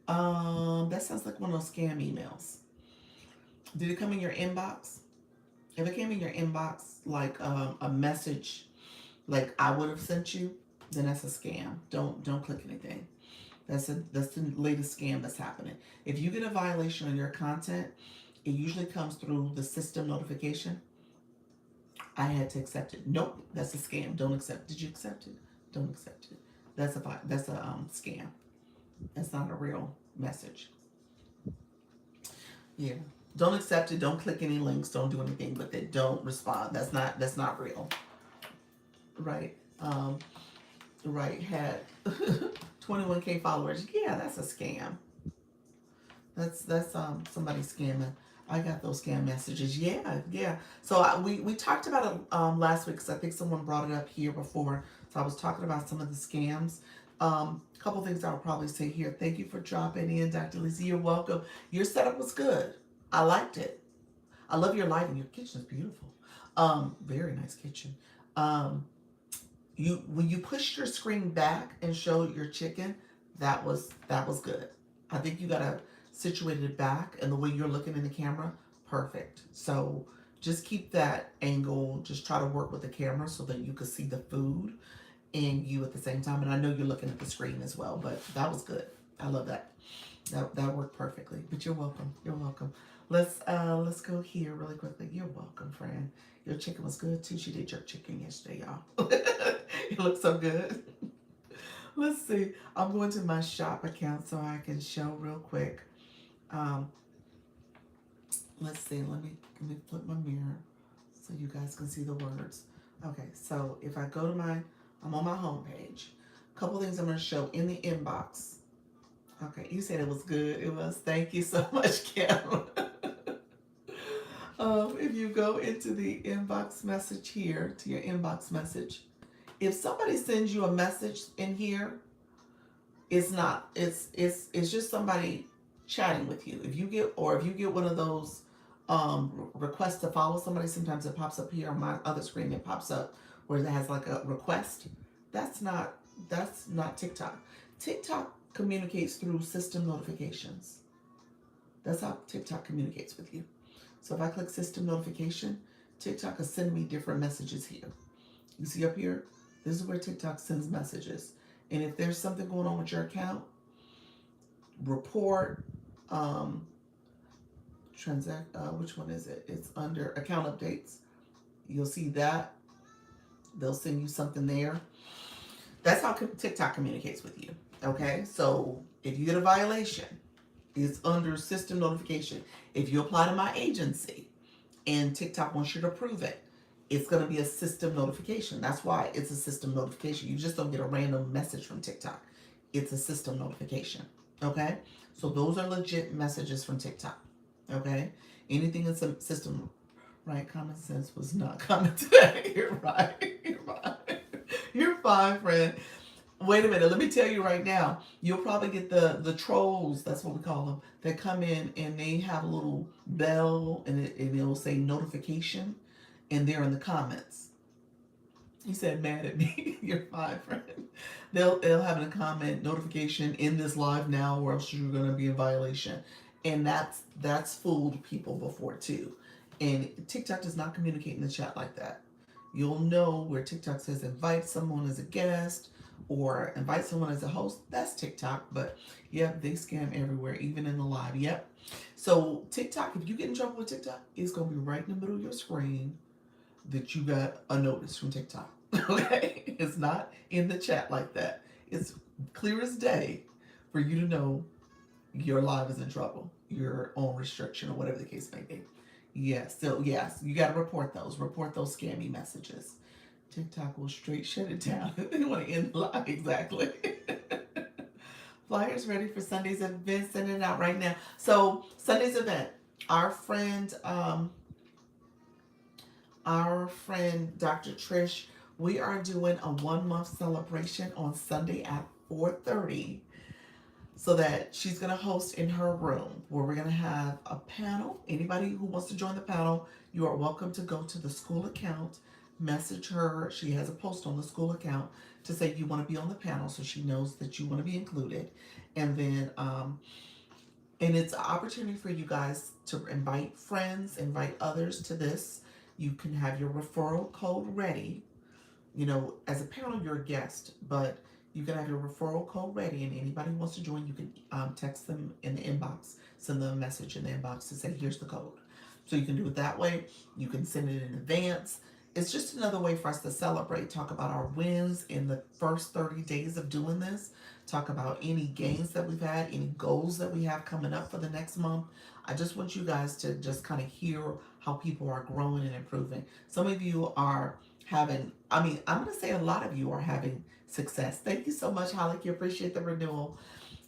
That sounds like one of those scam emails. Did it come in your inbox? If it came in your inbox like a message like I would have sent you, then that's a scam. Don't click anything. That's the latest scam that's happening. If you get a violation on your content, it usually comes through the system notification. I had to accept it. Nope, that's a scam. Don't accept. Did you accept it? Don't accept it. That's a scam. That's not a real message. Yeah. Don't accept it. Don't click any links. Don't do anything with it. Don't respond. That's not real. Right. Right. Had 21K followers. Yeah, that's a scam. That's somebody scamming. I got those scam messages. Yeah. So we talked about it last week because I think someone brought it up here before. So I was talking about some of the scams. Couple things I would probably say here. Thank you for dropping in, Dr. Lizzie. You're welcome. Your setup was good. I liked it. I love your lighting. Your kitchen is beautiful. Very nice kitchen. When you pushed your screen back and showed your chicken, that was good. I think you gotta situate it back, and the way you're looking in the camera, perfect. So just keep that angle. Just try to work with the camera so that you can see the food and you at the same time. And I know you're looking at the screen as well, but that was good. I love that. That worked perfectly. But you're welcome. You're welcome. Let's go here really quickly. You're welcome, friend. Your chicken was good too. She did jerk chicken yesterday, y'all. It looks so good. Let's see. I'm going to my shop account so I can show real quick. Let's see. Let me flip my mirror so you guys can see the words. Okay, so if I go to I'm on my home page. A couple things I'm going to show in the inbox. Okay, you said it was good. It was. Thank you so much, Kim. If you go into the inbox message here, to your inbox message, if somebody sends you a message in here, it's just somebody chatting with you. If you get one of those request to follow somebody. Sometimes it pops up here on my other screen. It pops up where it has like a request. That's not that's not TikTok. TikTok communicates through system notifications. That's how TikTok communicates with you. So if I click system notification, TikTok will send me different messages here. You see up here? This is where TikTok sends messages. And if there's something going on with your account, report, um, transact, which one is it? It's under account updates. You'll see that. They'll send you something there. That's how TikTok communicates with you. Okay? So if you get a violation, it's under system notification. If you apply to my agency and TikTok wants you to approve it, it's going to be a system notification. That's why it's a system notification. You just don't get a random message from TikTok. It's a system notification. Okay? So those are legit messages from TikTok. Okay? Anything in some system, right? Common sense was not coming today. You're right. You're fine. You're fine, friend. Wait a minute. Let me tell you right now. You'll probably get the trolls. That's what we call them. That come in and they have a little bell and it'll say notification, and they're in the comments. He said, "Mad at me." You're fine, friend. They'll have a comment notification in this live now, or else you're gonna be in violation, and that's fooled people before too. And TikTok does not communicate in the chat like that. You'll know where TikTok says invite someone as a guest or invite someone as a host. That's TikTok, but yep, they scam everywhere, even in the live. Yep. So TikTok, if you get in trouble with TikTok, it's gonna be right in the middle of your screen that you got a notice from TikTok. Okay? It's not in the chat like that. It's clear as day for you to know your live is in trouble. You're on restriction or whatever the case may be. Yes, so yes, you got to report those. Report those scammy messages. TikTok will straight shut it down. They want to end the live. Exactly. Flyers ready for Sunday's event. Sending it out right now. So Sunday's event, our friend, Dr. Trish, we are doing a 1 month celebration on Sunday at 4:30, so that she's going to host in her room where we're going to have a panel. Anybody who wants to join the panel, you are welcome to go to the school account, message her. She has a post on the school account to say you want to be on the panel, so she knows that you want to be included. And then and it's an opportunity for you guys to invite friends, invite others to this. You can have your referral code ready. You know, as a panel, you're a guest, but you can have your referral code ready, and anybody who wants to join, you can text them in the inbox, send them a message in the inbox to say, here's the code. So you can do it that way. You can send it in advance. It's just another way for us to celebrate, talk about our wins in the first 30 days of doing this, talk about any gains that we've had, any goals that we have coming up for the next month. I just want you guys to just kind of hear how people are growing and improving. Some of you are having, I'm going to say a lot of you are having success. Thank you so much, Halleck. You appreciate the renewal.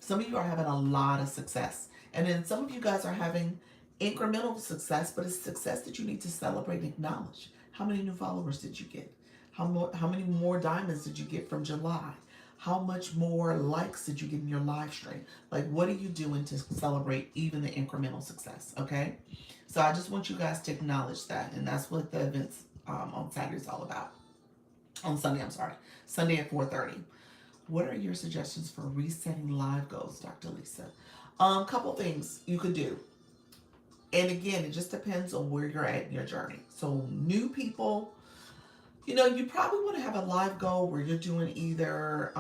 Some of you are having a lot of success. And then some of you guys are having incremental success, but it's success that you need to celebrate and acknowledge. How many new followers did you get? How many more diamonds did you get from July? How much more likes did you get in your live stream? Like, what are you doing to celebrate even the incremental success? Okay. So I just want you guys to acknowledge that. And that's what the events on Saturday is all about. On Sunday, I'm sorry. Sunday at 4:30. What are your suggestions for resetting live goals, Dr. Lisa? Couple things you could do. And again, it just depends on where you're at in your journey. So new people, you probably want to have a live goal where you're doing either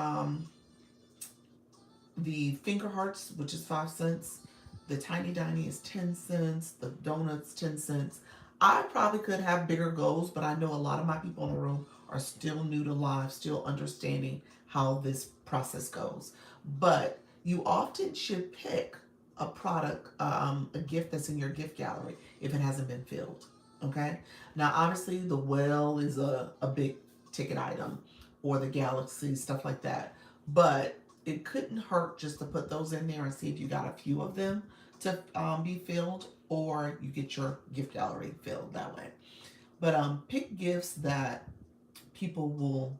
the finger hearts, which is 5 cents. The tiny diny is 10 cents. The donuts, 10 cents. I probably could have bigger goals, but I know a lot of my people in the room are still new to live, still understanding how this process goes. But you often should pick a product, a gift that's in your gift gallery if it hasn't been filled. Okay? Now, obviously, the well is a big ticket item, or the galaxy, stuff like that. But it couldn't hurt just to put those in there and see if you got a few of them to be filled, or you get your gift gallery filled that way. But pick gifts that people will,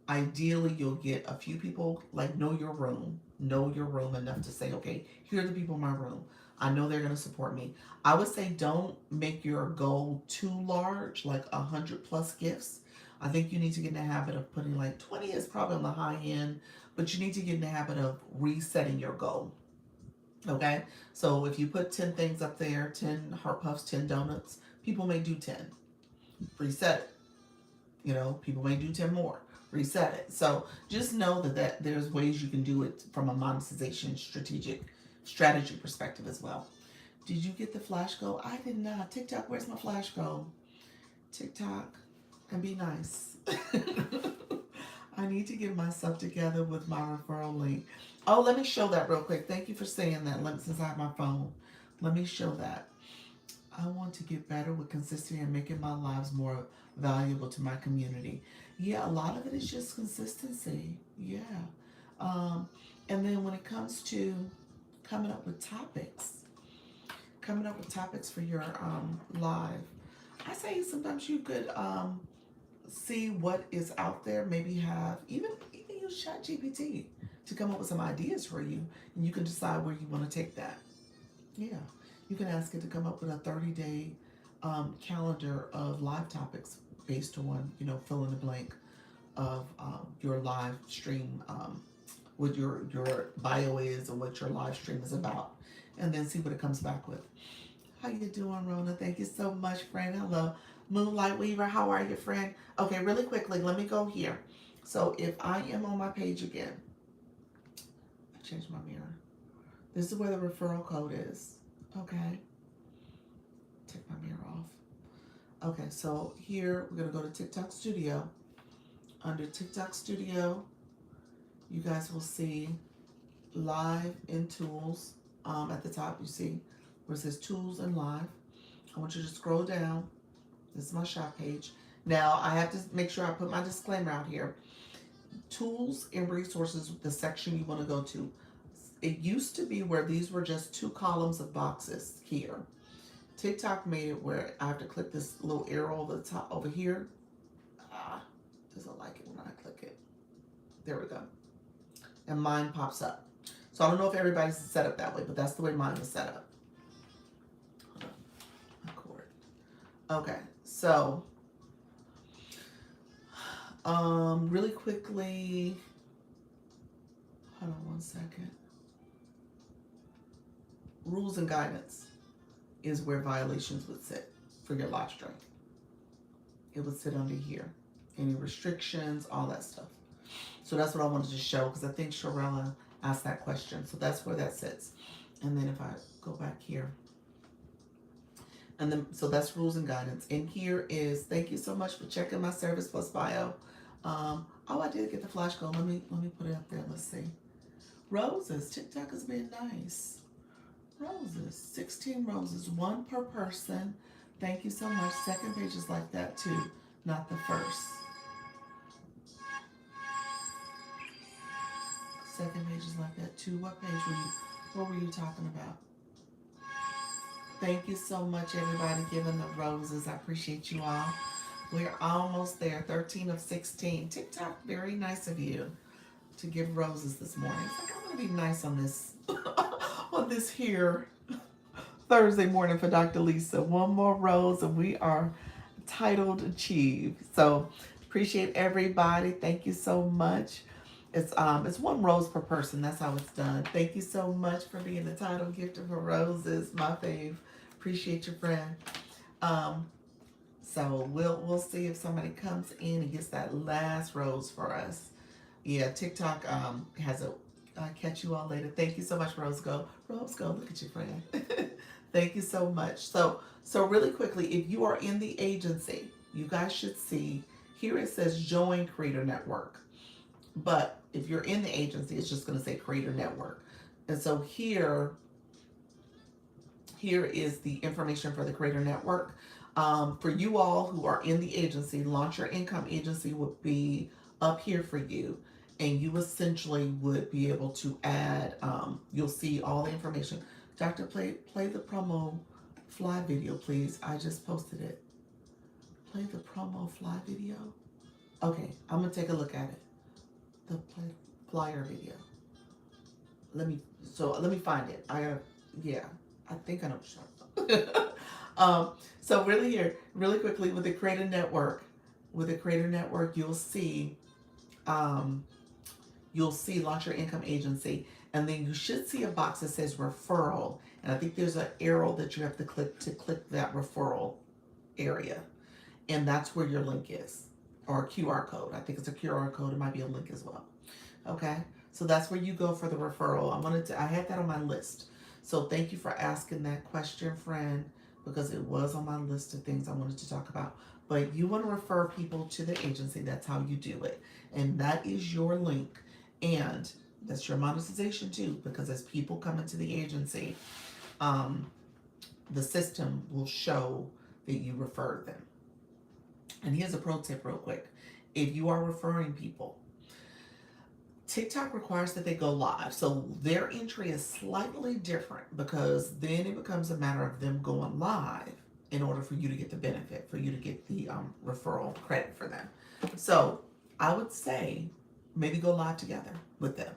ideally you'll get a few people, like know your room enough to say, okay, here are the people in my room. I know they're going to support me. I would say don't make your goal too large, like 100+ gifts. I think you need to get in the habit of putting like 20 is probably on the high end, but you need to get in the habit of resetting your goal. Okay, so if you put 10 things up there, 10 heart puffs, 10 donuts, people may do 10. Reset it. You know, people may do 10 more. Reset it. So just know that there's ways you can do it from a monetization strategy perspective as well. Did you get the flash goal? I did not. TikTok, where's my flash goal? TikTok, and be nice. I need to get myself together with my referral link. Oh, let me show that real quick. Thank you for saying that. Since I have my phone, let me show that. I want to get better with consistency and making my lives more valuable to my community. Yeah, a lot of it is just consistency. Yeah. Um, and then when it comes to coming up with topics, for your live, I say sometimes you could see what is out there. Maybe have even use ChatGPT to come up with some ideas for you, and you can decide where you want to take that. Yeah, you can ask it to come up with a 30-day calendar of live topics based on fill in the blank of your live stream, what your bio is and what your live stream is about, and then see what it comes back with. How you doing, Rona? Thank you so much, friend. Hello, Moonlight Weaver. How are you, friend? Okay, really quickly, let me go here. So if I am on my page again, I changed my mirror. This is where the referral code is. Okay. Take my mirror off. Okay, so here we're going to go to TikTok Studio. Under TikTok Studio, you guys will see Live and Tools. At the top, you see where it says Tools and Live. I want you to scroll down. This is my shop page. Now, I have to make sure I put my disclaimer out here. Tools and Resources, the section you want to go to. It used to be where these were just 2 columns of boxes here. TikTok made it where I have to click this little arrow over the top over here. Doesn't like it when I click it. There we go. And mine pops up. So I don't know if everybody's set up that way, but that's the way mine is set up. Hold on. My cord. Okay, so really quickly, hold on one second. Rules and guidance is where violations would sit for your live stream. It would sit under here. Any restrictions, all that stuff. So that's what I wanted to show because I think Sharella asked that question. So that's where that sits. And then if I go back here, and then so that's rules and guidance. And here is thank you so much for checking my Service Plus bio. Oh, I did get the flash code. Let me put it up there. Let's see. Roses. TikTok is being nice. Roses. 16 roses. 1 per person. Thank you so much. Second page is like that too, not the first. Second page is like that too. What page what were you talking about? Thank you so much, everybody, giving the roses. I appreciate you all. We're almost there. 13 of 16. TikTok, very nice of you to give roses this morning. It's like, I'm going to be nice on this, on this here Thursday morning for Dr. Lisa. 1 more rose and we are titled achieved. So appreciate everybody. Thank you so much. It's 1 rose per person. That's how it's done. Thank you so much for being the title gifter for roses. My fave. Appreciate your friend. So we'll see if somebody comes in and gets that last rose for us. Yeah, TikTok has a catch you all later. Thank you so much, Rose Go. Rose Go, look at your friend. Thank you so much. So really quickly, if you are in the agency, you guys should see here it says join Creator Network. But if you're in the agency, it's just going to say Creator Network. And so here is the information for the Creator Network. For you all who are in the agency, Launch Your Income Agency would be up here for you. And you essentially would be able to add, you'll see all the information. Doctor, play the promo fly video, please. I just posted it. Play the promo fly video. Okay, I'm going to take a look at it. The flyer video. Let me find it. Yeah. I think I know what you're talking about. So really here, really quickly with the Creator Network, um, you'll see launch your income agency, and then you should see a box that says referral, and I think there's an arrow that you have to click that referral area, and that's where your link is, or a QR code. I think it's a QR code. It might be a link as well. Okay, so that's where you go for the referral. I had that on my list. So thank you for asking that question, friend, because it was on my list of things I wanted to talk about. But you want to refer people to the agency. That's how you do it, and that is your link, and that's your monetization too. Because as people come into the agency, um, the system will show that you referred them. And here's a pro tip, real quick: if you are referring people, TikTok requires that they go live. So their entry is slightly different because then it becomes a matter of them going live in order for you to get the benefit, for you to get the referral credit for them. So I would say maybe go live together with them.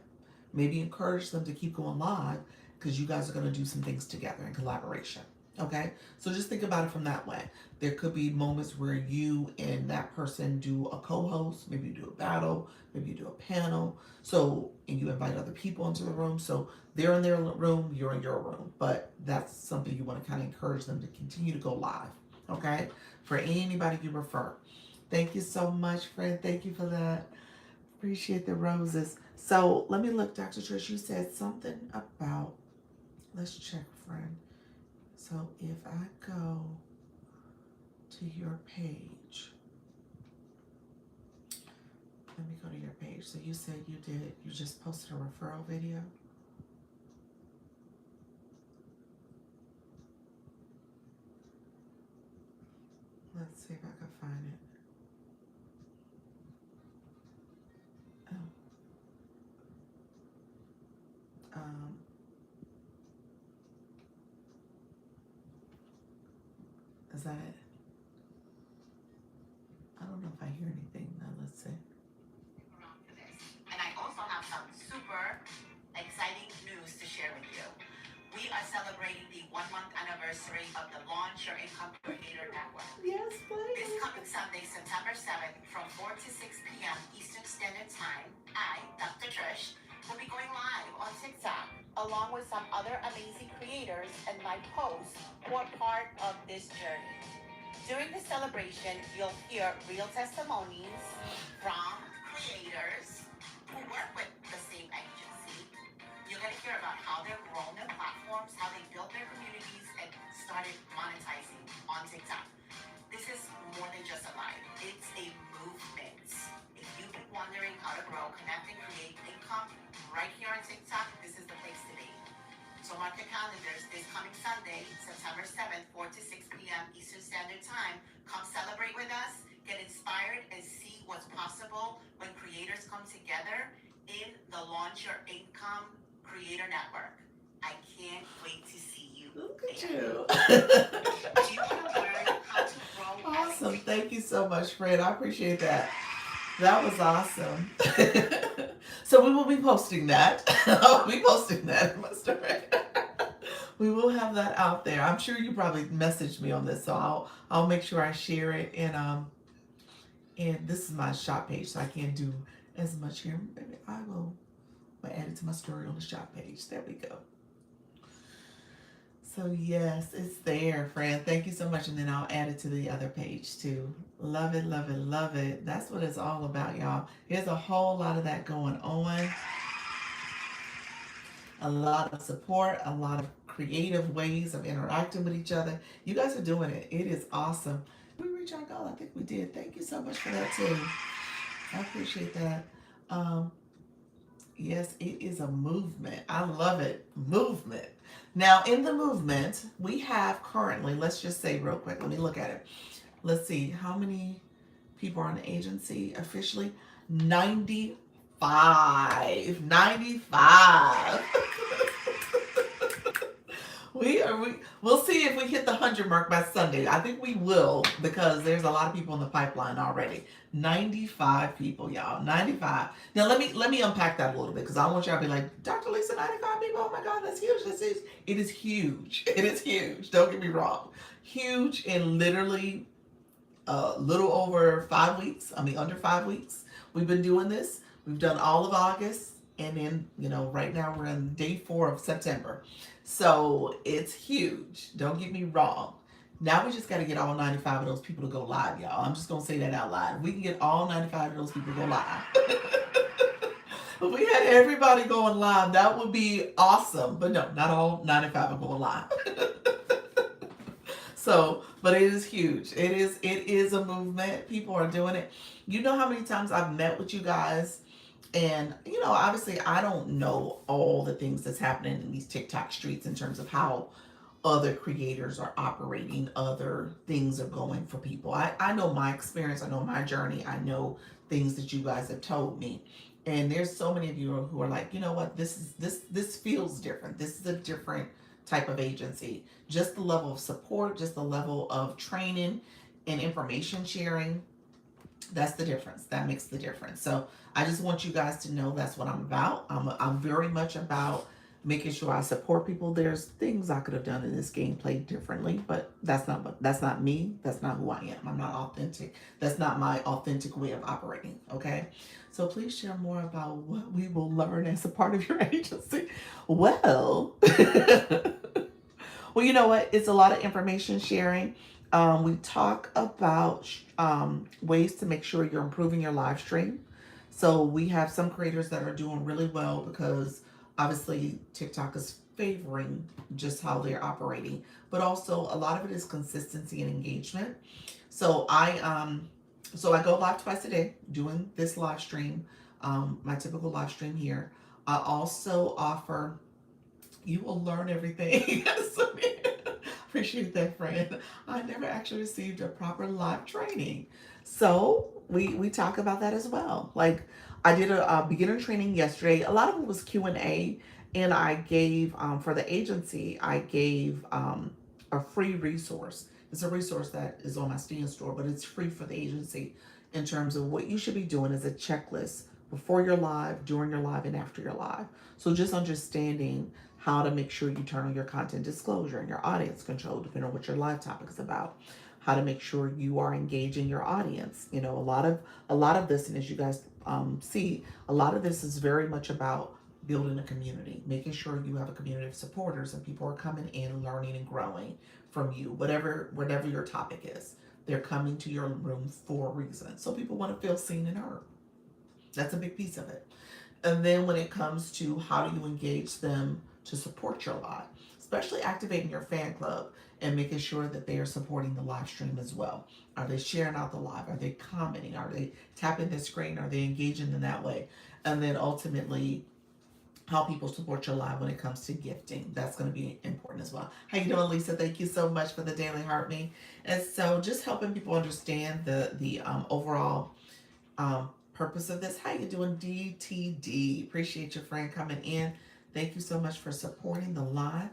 Maybe encourage them to keep going live because you guys are going to do some things together in collaboration. Okay, so just think about it from that way. There could be moments where you and that person do a co-host, maybe you do a battle, maybe you do a panel. So, and you invite other people into the room. So they're in their room, you're in your room. But that's something you want to kind of encourage them to continue to go live. Okay, for anybody you refer. Thank you so much, friend. Thank you for that. Appreciate the roses. So let me look, Dr. Trish. You said something about, let's check, friend. So if I go to your page, let me go to your page. So you said you just posted a referral video. Let's see if I can find it. Oh. Is that it? I don't know if I hear anything. Now let's see. And I also have some super exciting news to share with you. We are celebrating the 1 month anniversary of the Launch Your Income Creator Network. Yes, please. This coming Sunday, September 7th, from 4 to 6 p.m. Eastern Standard Time, I, Dr. Trish, will be going live on TikTok, along with some other amazing creators and my hosts who are part of this journey. During the celebration, you'll hear real testimonies from creators who work with the same agency. You're going to hear about how they've grown their platforms, how they built their communities, and started monetizing on TikTok. This is more than just a live. It's a movement. If you've been wondering how to grow, connect, and create income right here on TikTok, this is the place to be. So mark your calendars this coming Sunday, September 7th, 4 to 6 p.m. Eastern Standard Time. Come celebrate with us, get inspired, and see what's possible when creators come together in the Launch Your Income Creator Network. I can't wait to see you. Look at you. Do you want to learn how to grow? Awesome. Thank you so much, Fred. I appreciate that. That was awesome. So we will be posting that. I'll be posting that in my story. We will have that out there. I'm sure you probably messaged me on this, so I'll make sure I share it. And this is my shop page, so I can't do as much here. Maybe I will add it to my story on the shop page. There we go. So yes, it's there, friend. Thank you so much. And then I'll add it to the other page too. Love it, love it, love it. That's what it's all about, y'all. There's a whole lot of that going on. A lot of support, a lot of creative ways of interacting with each other. You guys are doing it. It is awesome. Did we reach our goal? I think we did. Thank you so much for that too. I appreciate that. Yes, it is a movement. I love it. Movement. Now, in the movement, we have currently, let's just say real quick, let me look at it. Let's see, how many people are on the agency officially? 95. 95. We'll see if we hit the 100 mark by Sunday. I think we will because there's a lot of people in the pipeline already. 95 people, y'all. 95. Now let me unpack that a little bit because I want y'all to be like, Dr. Lisa, 95 people. Oh my God, that's huge. That's huge. It is huge. It is huge. Don't get me wrong. Huge in literally a little over 5 weeks. I mean, under 5 weeks. We've been doing this. We've done all of August, and then right now we're in day 4 of September. So it's huge. Don't get me wrong. Now we just got to get all 95 of those people to go live, y'all. I'm just gonna say that out loud. If we can get all 95 of those people to go live. If we had everybody going live, that would be awesome. But no, not all 95 are going live. So, but it is huge. It is a movement. People are doing it. You know how many times I've met with you guys, and obviously I don't know all the things that's happening in these TikTok streets in terms of how other creators are operating, other things are going for people. I know my experience, I know my journey, I know things that you guys have told me. And there's so many of you who are like, you know what, this feels different. This is a different type of agency. Just the level of support, just the level of training and information sharing, that's the difference. That makes the difference. So I just want you guys to know that's what I'm about. I'm very much about making sure I support people. There's things I could have done in this game played differently, but that's not me. That's not who I am. I'm not authentic. That's not my authentic way of operating. Okay. So please share more about what we will learn as a part of your agency. Well, well, you know what? It's a lot of information sharing. We talk about ways to make sure you're improving your live stream. So we have some creators that are doing really well because obviously TikTok is favoring just how they're operating, but also a lot of it is consistency and engagement. So I go live twice a day doing this live stream, my typical live stream here. I also offer, you will learn everything. So, appreciate that, friend. I never actually received a proper live training. So we talk about that as well. Like I did a beginner training yesterday. A lot of it was Q&A, and I gave, for the agency, I gave a free resource. It's a resource that is on my Steam store, but it's free for the agency in terms of what you should be doing as a checklist before you're live, during your live, and after you're live. So just understanding how to make sure you turn on your content disclosure and your audience control, depending on what your live topic is about. How to make sure you are engaging your audience. A lot of this, and as you guys see, a lot of this is very much about building a community, making sure you have a community of supporters and people are coming in, learning and growing from you, whatever your topic is. They're coming to your room for a reason. So people want to feel seen and heard. That's a big piece of it. And then when it comes to how do you engage them to support your live, especially activating your fan club and making sure that they are supporting the live stream as well. Are they sharing out the live? Are they commenting? Are they tapping the screen? Are they engaging in that way? And then ultimately, how people support your live when it comes to gifting. That's going to be important as well. How you doing, Lisa? Thank you so much for the daily heart me. And so just helping people understand the overall purpose of this. How you doing, DTD? Appreciate your friend coming in. Thank you so much for supporting the live.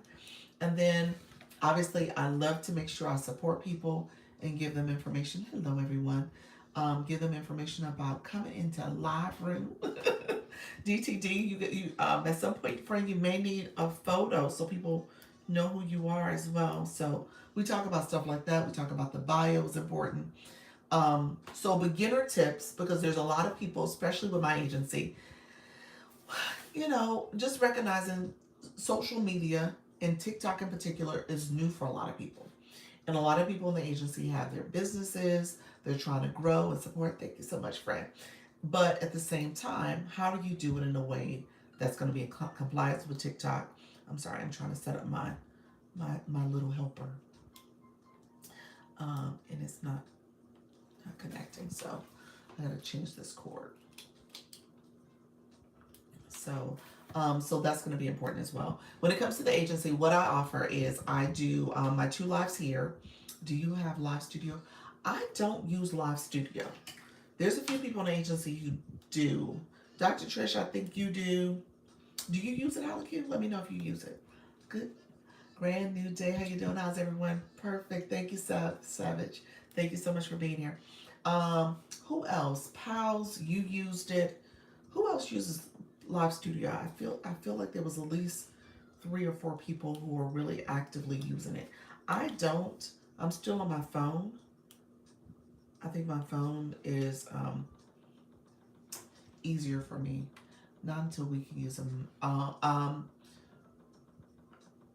And then obviously I love to make sure I support people and give them information. Hello everyone. Give them information about coming into a live room. DTD, you at some point, friend, you may need a photo so people know who you are as well. So we talk about stuff like that. We talk about the bio is important. So beginner tips, because there's a lot of people, especially with my agency, just recognizing social media and TikTok in particular is new for a lot of people. And a lot of people in the agency have their businesses, they're trying to grow and support. Thank you so much, friend. But at the same time, how do you do it in a way that's going to be in compliance with TikTok? I'm sorry, I'm trying to set up my little helper. And it's not connecting, so I gotta change this cord. So that's going to be important as well. When it comes to the agency, what I offer is I do my 2 lives here. Do you have Live Studio? I don't use Live Studio. There's a few people in the agency who do. Dr. Trish, I think you do. Do you use it, Halaku? Let me know if you use it. Good. Grand new day. How you doing? How's everyone? Perfect. Thank you, Savage. Thank you so much for being here. Um, who else? Pals, you used it. Who else uses Live Studio? I feel like there was at least 3 or 4 people who are really actively using it. I don't. I'm still on my phone. I think my phone is easier for me. Not until we can use them.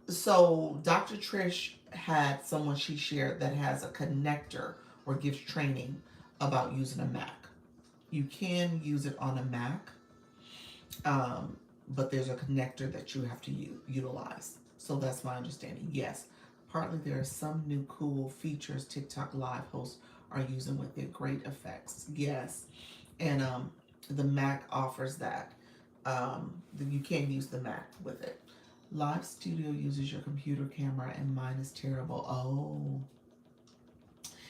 So Dr. Trish had someone she shared that has a connector or gives training about using a Mac. You can use it on a Mac, but there's a connector that you have to utilize. So that's my understanding. Yes, partly there are some new cool features TikTok live hosts are using with it. Great effects. Yes, and the Mac offers that. You can use the Mac with it. Live Studio uses your computer camera, and mine is terrible. Oh,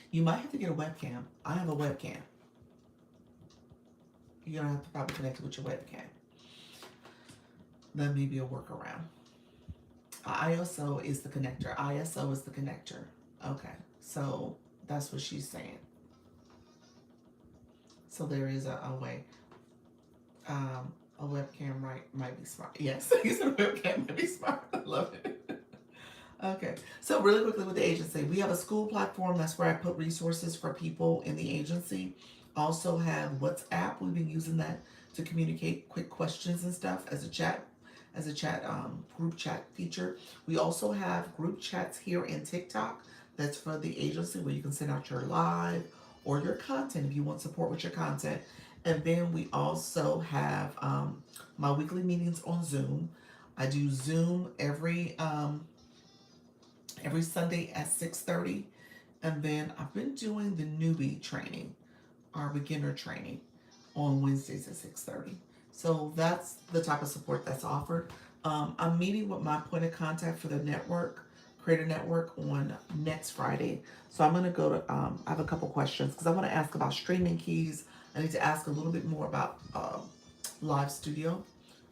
you might have to get a webcam. I have a webcam. You're gonna have to probably connect it with your webcam. That may be a workaround. ISO is the connector. ISO is the connector. Okay, so that's what she's saying. So there is a way. A webcam might be smart. Yes, you said a webcam might be smart. I love it. Okay, so really quickly with the agency, we have a school platform. That's where I put resources for people in the agency. Also have WhatsApp. We've been using that to communicate quick questions and stuff as a chat group chat feature. We also have group chats here in TikTok. That's for the agency where you can send out your live or your content if you want support with your content. And then we also have my weekly meetings on Zoom. I do Zoom every Sunday at 6:30, and then I've been doing the newbie training, our beginner training, on Wednesdays at 6:30. So that's the type of support that's offered. I'm meeting with my point of contact for the network, Creator Network, on next Friday. So I'm going to go to. I have a couple questions because I want to ask about streaming keys. I need to ask a little bit more about Live Studio.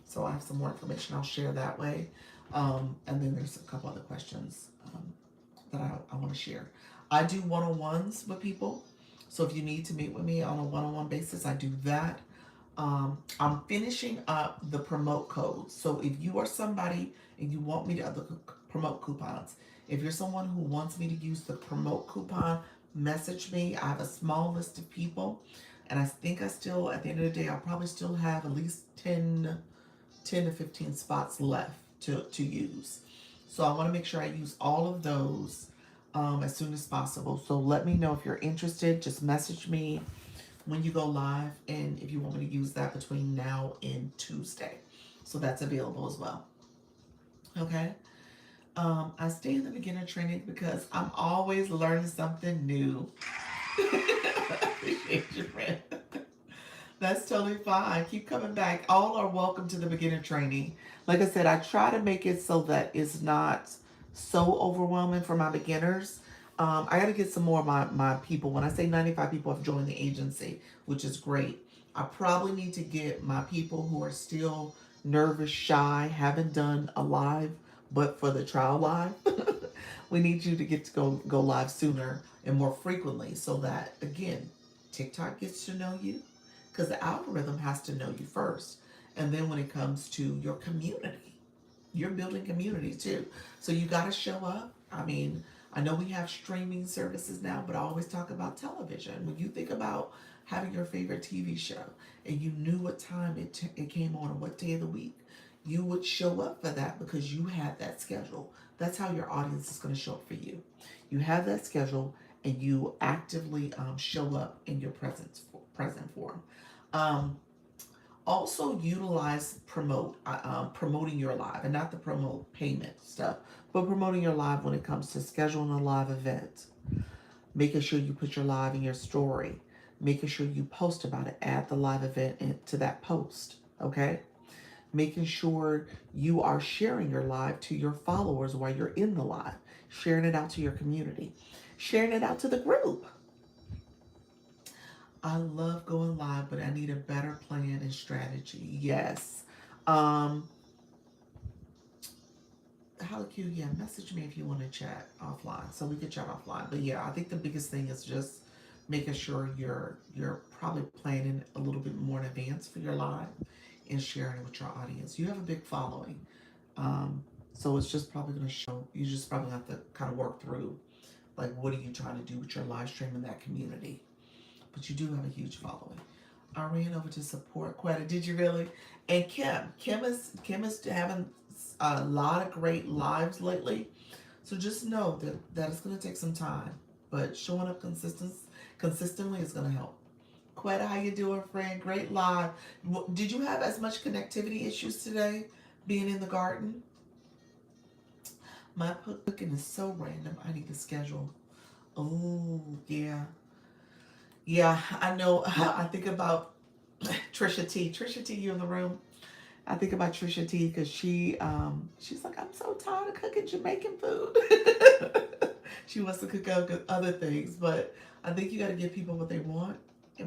So I have some more information I'll share that way. And then there's a couple other questions that I want to share. I do one-on-ones with people. So if you need to meet with me on a one-on-one basis, I do that. I'm finishing up the promote codes. So if you are somebody and you want me to promote coupons, if you're someone who wants me to use the promote coupon, message me. I have a small list of people, and I think I still, at the end of the day, I'll probably still have at least 10 to 15 spots left to use. So I want to make sure I use all of those as soon as possible. So let me know if you're interested. Just message me when you go live and if you want me to use that between now and Tuesday. So that's available as well. Okay. I stay in the beginner training because I'm always learning something new. I appreciate you, friend. That's totally fine. Keep coming back. All are welcome to the beginner training. Like I said, I try to make it so that it's not so overwhelming for my beginners. I got to get some more of my people. When I say 95 people have joined the agency, which is great, I probably need to get my people who are still nervous, shy, haven't done a live, but for the trial live, we need you to get to go live sooner and more frequently so that, again, TikTok gets to know you because the algorithm has to know you first. And then when it comes to your community, you're building community too. So you got to show up. I mean, I know we have streaming services now, but I always talk about television. When you think about having your favorite TV show and you knew what time it came on and what day of the week, you would show up for that because you had that schedule. That's how your audience is going to show up for you. You have that schedule and you actively show up in your present form. Um, Also utilize promoting your live, and not the promote payment stuff, but promoting your live when it comes to scheduling a live event, making sure you put your live in your story, making sure you post about it, add the live event into that post. Okay, making sure you are sharing your live to your followers while you're in the live, sharing it out to your community, sharing it out to the group. I love going live, but I need a better plan and strategy. Yes. Um, Q, yeah, message me if you want to chat offline, so we could chat offline. But yeah, I think the biggest thing is just making sure you're probably planning a little bit more in advance for your live and sharing it with your audience. You have a big following, um, so it's just probably going to show. You just probably have to kind of work through like what are you trying to do with your live stream in that community. But you do have a huge following. I ran over to support Quetta. Did you really? And Kim is having a lot of great lives lately. So just know that it's going to take some time, but showing up consistently is going to help. Quetta, how you doing, friend? Great live. Did you have as much connectivity issues today, being in the garden? My cooking is so random. I need to schedule. Oh yeah, yeah. I know. I think about Trisha T. Trisha T, you in the room? I think about Trisha T because she's like, I'm so tired of cooking Jamaican food. She wants to cook other things, but I think you got to give people what they want,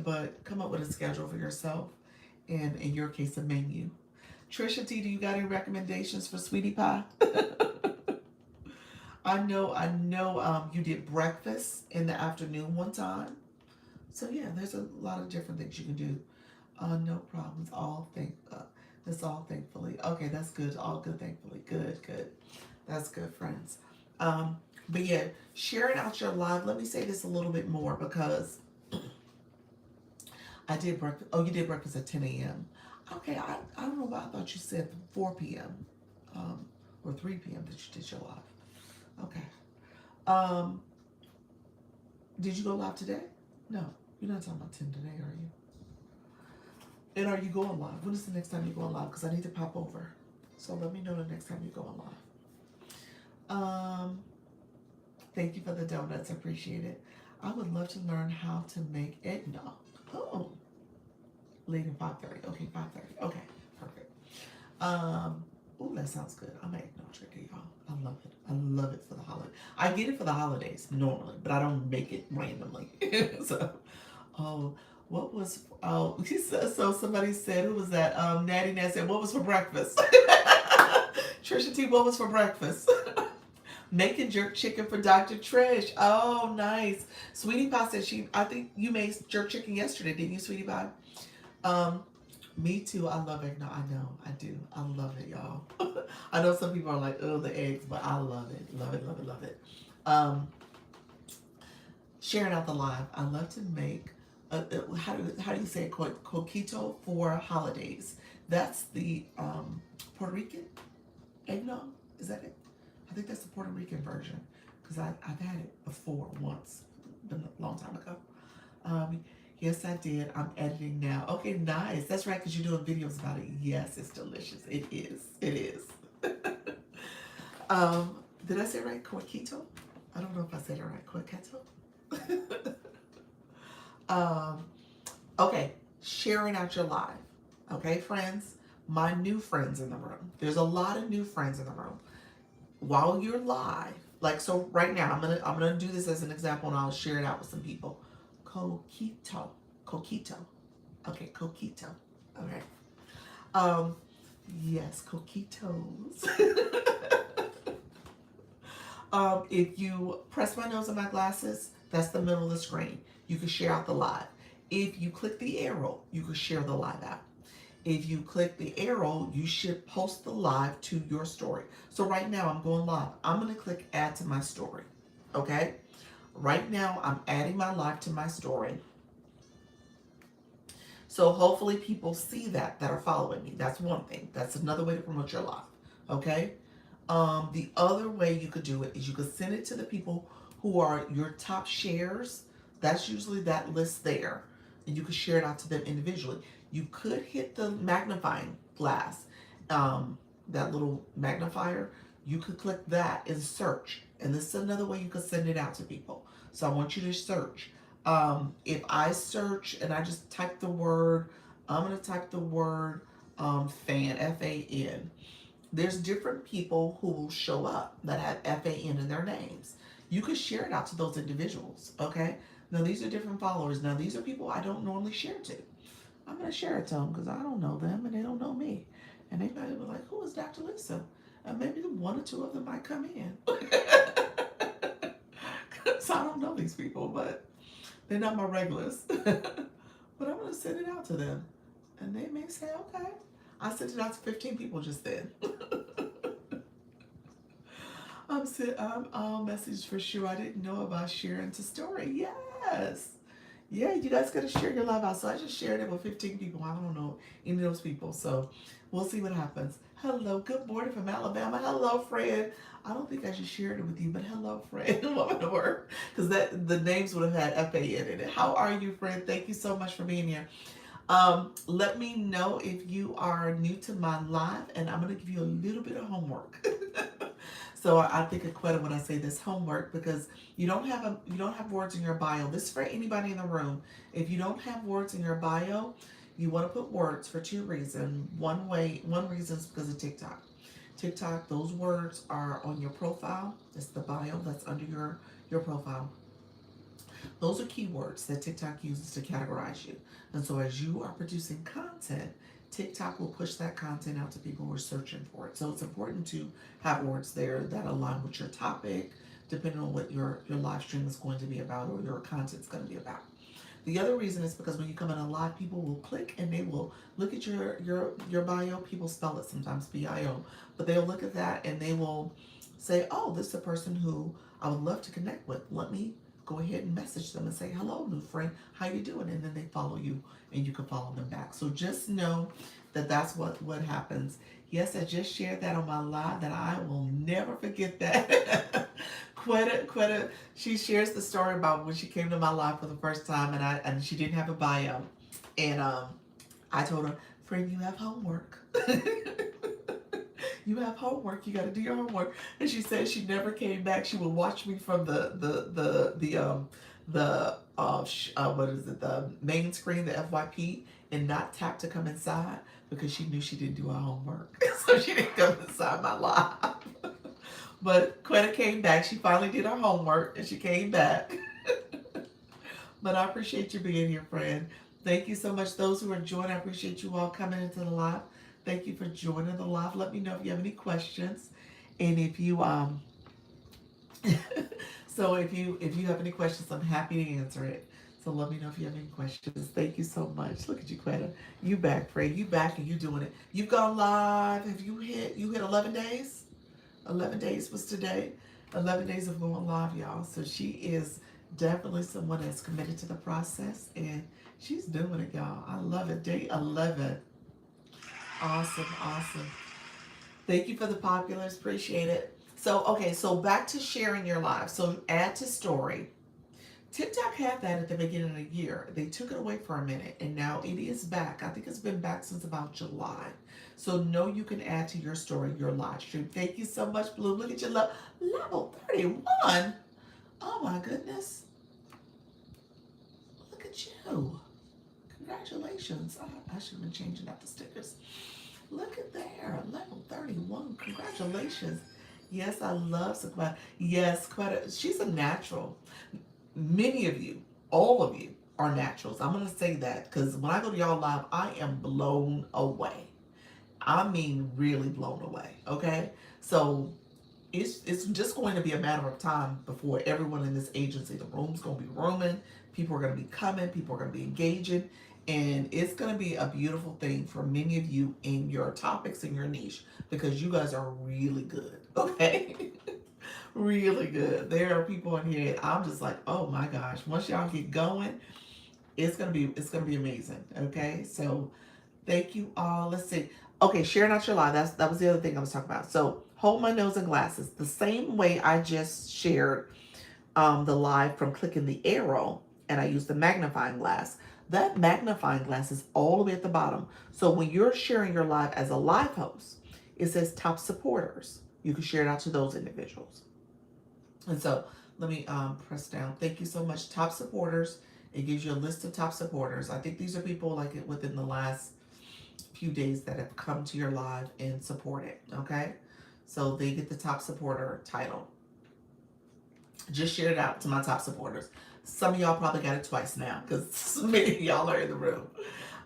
but come up with a schedule for yourself, and in your case, a menu. Trisha T, do you got any recommendations for sweetie pie? I know. You did breakfast in the afternoon one time, so yeah, there's a lot of different things you can do. No problems. That's all thankfully. Okay, that's good. All good, thankfully. Good, good. That's good, friends. But yeah, sharing out your live. Let me say this a little bit more because I did breakfast. Oh, you did breakfast at 10 a.m. Okay, I don't know why I thought you said 4 p.m. Or 3 p.m. that you did your live. Okay. Um, did you go live today? No, you're not talking about 10 today, are you? And are you going live? When is the next time you're going live? Because I need to pop over. So let me know the next time you're going live. Thank you for the donuts. I appreciate it. I would love to learn how to make eggnog. Oh, late at 5:30. Okay, 5:30. Okay, perfect. Oh, that sounds good. I'm an eggnog drinker, y'all. I love it. I love it for the holiday. I get it for the holidays normally, but I don't make it randomly. So, oh, what was? Oh, so somebody said, who was that? Natty Nat said, what was for breakfast? Trisha T, what was for breakfast? Making jerk chicken for Dr. Trish. Oh, nice. Sweetie Pie said I think you made jerk chicken yesterday, didn't you, Sweetie Pie? Um, me too. I love eggnog. I know. I do. I love it, y'all. I know some people are like, oh, the eggs, but I love it. Love it, love it, love it. Um, Sharing out the live. I love to make, how do you say it? Coquito for holidays. That's the Puerto Rican eggnog. Is that it? I think that's the Puerto Rican version because I've had it before once, been a long time ago. Yes, I did. I'm editing now. Okay, nice. That's right, because you're doing videos about it. Yes, it's delicious. It is. It is. Did I say it right? Coquito? I don't know if I said it right. Coquito? um, okay, sharing out your live. Okay, friends? My new friends in the room. There's a lot of new friends in the room. While you're live, like so right now, I'm gonna do this as an example and I'll share it out with some people. Coquito. Coquito. Okay, coquito. Okay. Um, yes, coquitos. If you press my nose on my glasses, that's the middle of the screen. You can share out the live. If you click the arrow, you can share the live out. If you click the arrow, you should post the live to your story. So right now I'm going live. I'm going to click add to my story. Okay? Right now I'm adding my live to my story. So hopefully people see that are following me. That's one thing. That's another way to promote your live. Okay? The other way you could do it is you could send it to the people who are your top shares. That's usually that list there. And you could share it out to them individually. You could hit the magnifying glass, that little magnifier. You could click that and search. And this is another way you could send it out to people. So I want you to search. If I search and I just type the word, I'm going to type the word fan, F-A-N. There's different people who will show up that have F-A-N in their names. You could share it out to those individuals, okay? Now, these are different followers. Now, these are people I don't normally share to. I'm going to share it to them because I don't know them and they don't know me. And they might be like, who is Dr. Lisa? and maybe one or two of them might come in. So I don't know these people, but they're not my regulars. But I'm gonna send it out to them, and they may say, "Okay." I sent it out to 15 people just then. I'm message for sure. I didn't know about sharing to story. Yes. Yeah, you guys gotta share your live out. So I just shared it with 15 people. I don't know any of those people. So we'll see what happens. Hello, good morning from Alabama. Hello, Fred. I don't think I just shared it with you, but hello, Fred. Woman of work. Because that the names would have had FAN in it. How are you, Fred? Thank you so much for being here. Let me know if you are new to my live, and I'm gonna give you a little bit of homework. So I think of Quetta when I say this homework because you don't have words in your bio. This is for anybody in the room. If you don't have words in your bio, you want to put words for two reasons. One reason is because of TikTok. TikTok, those words are on your profile. It's the bio that's under your profile. Those are keywords that TikTok uses to categorize you. And so as you are producing content, TikTok will push that content out to people who are searching for it. So it's important to have words there that align with your topic, depending on what your live stream is going to be about or your content is going to be about. The other reason is because when you come in a live, people will click and they will look at your bio. People spell it sometimes bio, but they'll look at that and they will say, "Oh, this is a person who I would love to connect with. Let me go ahead and message them and say, hello, new friend, how you doing?" And then they follow you and you can follow them back. So just know that that's what happens. Yes, I just shared that on my live that I will never forget that. Quetta, she shares the story about when she came to my live for the first time and she didn't have a bio. And I told her, "Friend, you have homework." You have homework. You got to do your homework. And she said she never came back. She would watch me from what is it, the main screen, the FYP, and not tap to come inside because she knew she didn't do her homework. So she didn't come inside my live. But Quetta came back. She finally did her homework and she came back. But I appreciate you being here, friend. Thank you so much. Those who are joining, I appreciate you all coming into the live. Thank you for joining the live. Let me know if you have any questions. And if you so if you have any questions, I'm happy to answer it. So let me know if you have any questions. Thank you so much. Look at you, Quetta. You back, Fred. You back and you doing it. You've gone live. Have you hit 11 days? 11 days was today. 11 days of going live, y'all. So she is definitely someone that's committed to the process and she's doing it, y'all. I love it. Day 11. Awesome, awesome. Thank you for the populars. Appreciate it. So, okay, so back to sharing your live. So, add to story. TikTok had that at the beginning of the year. They took it away for a minute and now it is back. I think it's been back since about July. So, know you can add to your story, your live stream. Thank you so much, Blue. Look at your level 31. Oh my goodness. Look at you. Congratulations. I should have been changing out the stickers. Look at there, level 31. Congratulations. Yes, I love Sequetta. Yes, Quetta, she's a natural. Many of you, all of you, are naturals. I'm going to say that because when I go to y'all live, I am blown away. I mean, really blown away. Okay? So it's just going to be a matter of time before everyone in this agency, the room's going to be rooming, people are going to be coming, people are going to be engaging, and it's going to be a beautiful thing for many of you in your topics and your niche because you guys are really good. Okay? Really good. There are people in here, I'm just like, oh my gosh, once y'all get going, it's gonna be amazing. Okay, so thank you all. Let's see. Okay, sharing out your live. That was the other thing I was talking about. So hold my nose and glasses. The same way I just shared the live from clicking the arrow, and I used the magnifying glass. That magnifying glass is all the way at the bottom. So when you're sharing your live as a live host, it says top supporters. You can share it out to those individuals. And so let me press down. Thank you so much, top supporters. It gives you a list of top supporters. I think these are people like within the last few days that have come to your live and supported. Okay, so they get the top supporter title. Just shared it out to my top supporters. Some of y'all probably got it twice now because so many of y'all are in the room.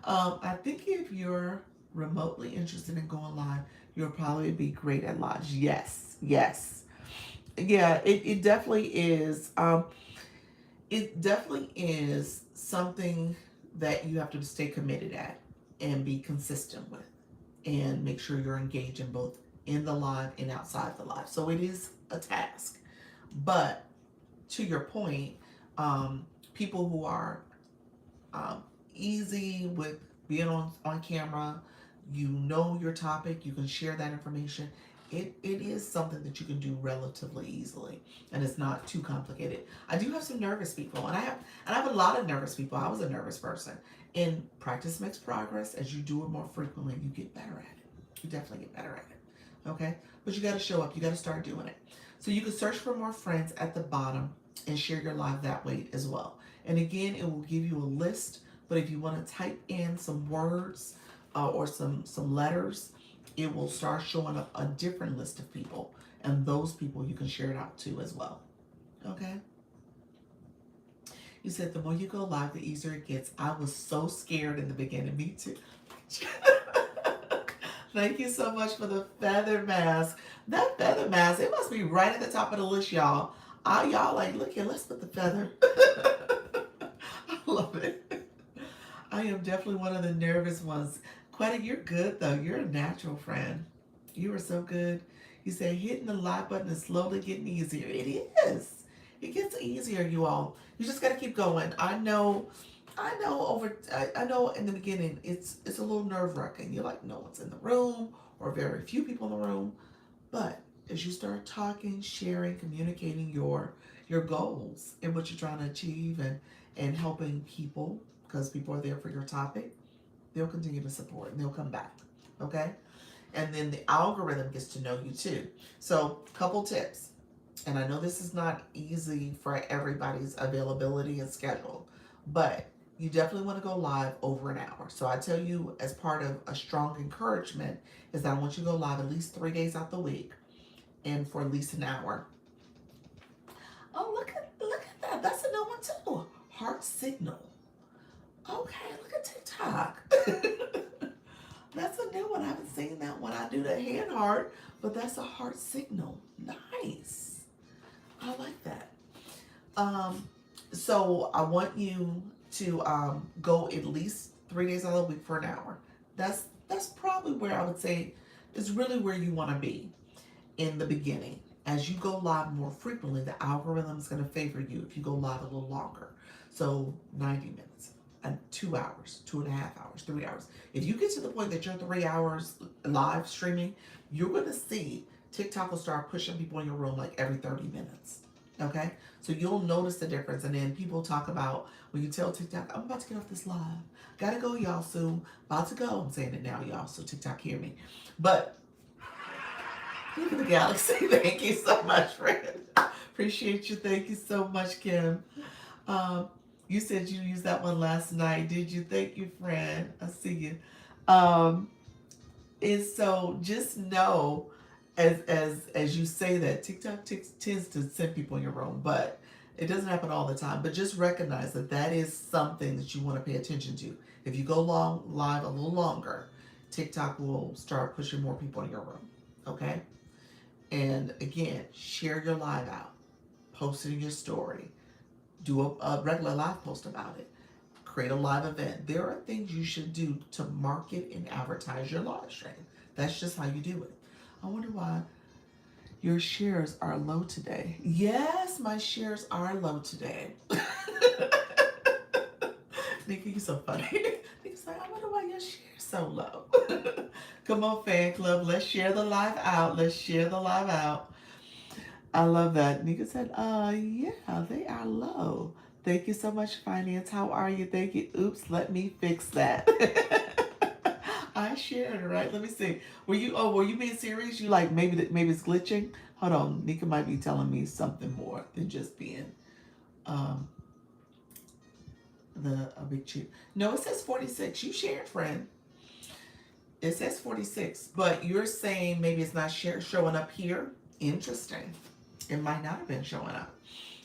I think if you're remotely interested in going live, you'll probably be great at lives. Yes, yes. Yeah, it definitely is. It definitely is something that you have to stay committed at and be consistent with and make sure you're engaged in both in the live and outside the live. So it is a task. But to your point, people who are um, easy with being on camera, you know your topic, you can share that information. It is something that you can do relatively easily, and it's not too complicated. I do have some nervous people, and I have a lot of nervous people. I was a nervous person, and practice makes progress. As you do it more frequently, you get better at it. You definitely get better at it. Okay, but you got to show up. You got to start doing it. So you can search for more friends at the bottom and share your live that way as well. And again, it will give you a list. But if you want to type in some words or some letters, it will start showing up a different list of people, and those people you can share it out to as well. Okay. You said the more you go live, the easier it gets. I was so scared in the beginning. Me too. Thank you so much for the feather mask. That feather mask, it must be right at the top of the list, y'all. Y'all like, look here, let's put the feather. I love it. I am definitely one of the nervous ones. Quetta, you're good though. You're a natural friend. You are so good. You say hitting the like button is slowly getting easier. It is. It gets easier, you all. You just got to keep going. I know in the beginning it's a little nerve wracking. You're like, no one's in the room or very few people in the room. But as you start talking, sharing, communicating your goals and what you're trying to achieve and helping people, because people are there for your topic, they'll continue to support and they'll come back. Okay? And then the algorithm gets to know you too. So, couple tips. And I know this is not easy for everybody's availability and schedule, but you definitely want to go live over an hour. So I tell you, as part of a strong encouragement, is that I want you to go live at least 3 days out the week and for at least an hour. Oh, look at that. That's a new one too. Heart signal. Okay, look at TikTok. That's a new one. I haven't seen that one. I do the hand heart, but that's a heart signal. Nice. I like that. So I want you to go at least 3 days out of the week for an hour. That's probably where I would say is really where you want to be in the beginning. As you go live more frequently, the algorithm is going to favor you if you go live a little longer. So 90 minutes, and 2 hours, 2.5 hours, 3 hours. If you get to the point that you're 3 hours live streaming, you're going to see TikTok will start pushing people in your room like every 30 minutes. Okay? So you'll notice the difference. And then people talk about when you tell TikTok, I'm about to get off this live. Gotta go, y'all, soon. About to go. I'm saying it now, y'all, so TikTok hear me. But look at the galaxy. Thank you so much, friend. Appreciate you. Thank you so much, Kim. Um, you said you used that one last night. Did you? Thank you, friend. I see you. Um, and so just know, as you say that, TikTok tends to send people in your room, but it doesn't happen all the time. But just recognize that that is something that you want to pay attention to. If you go live a little longer, TikTok will start pushing more people in your room. Okay. And again, share your live out, post it in your story, do a regular live post about it, create a live event. There are things you should do to market and advertise your live stream. That's just how you do it. I wonder why your shares are low today. Yes, my shares are low today. Nikki, you're so funny. Nikki's like, I wonder why your shares so low. Come on, fan club. Let's share the live out. Let's share the live out. I love that. Nika said, yeah, they are low. Thank you so much, Finance. How are you? Thank you. Oops, let me fix that. I shared it, right? Let me see. Were you being serious? You like maybe it's glitching? Hold on. Nika might be telling me something more than just being um a big cheap. No, it says 46. You shared, friend. It says 46, but you're saying maybe it's not showing up here. Interesting. It might not have been showing up.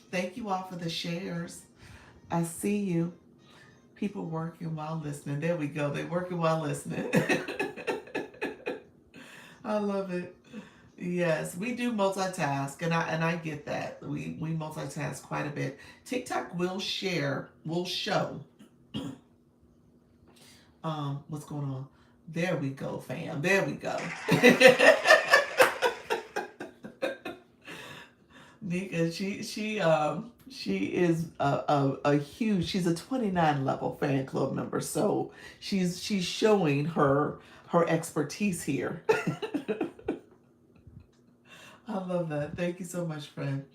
Thank you all for the shares. I see you. People working while listening. There we go. They're working while listening. I love it. Yes, we do multitask, and I get that. We multitask quite a bit. TikTok will show what's going on. There we go, fam. There we go. Nika, she is a huge. She's a 29 level fan club member, so she's showing her expertise here. I love that. Thank you so much, friend.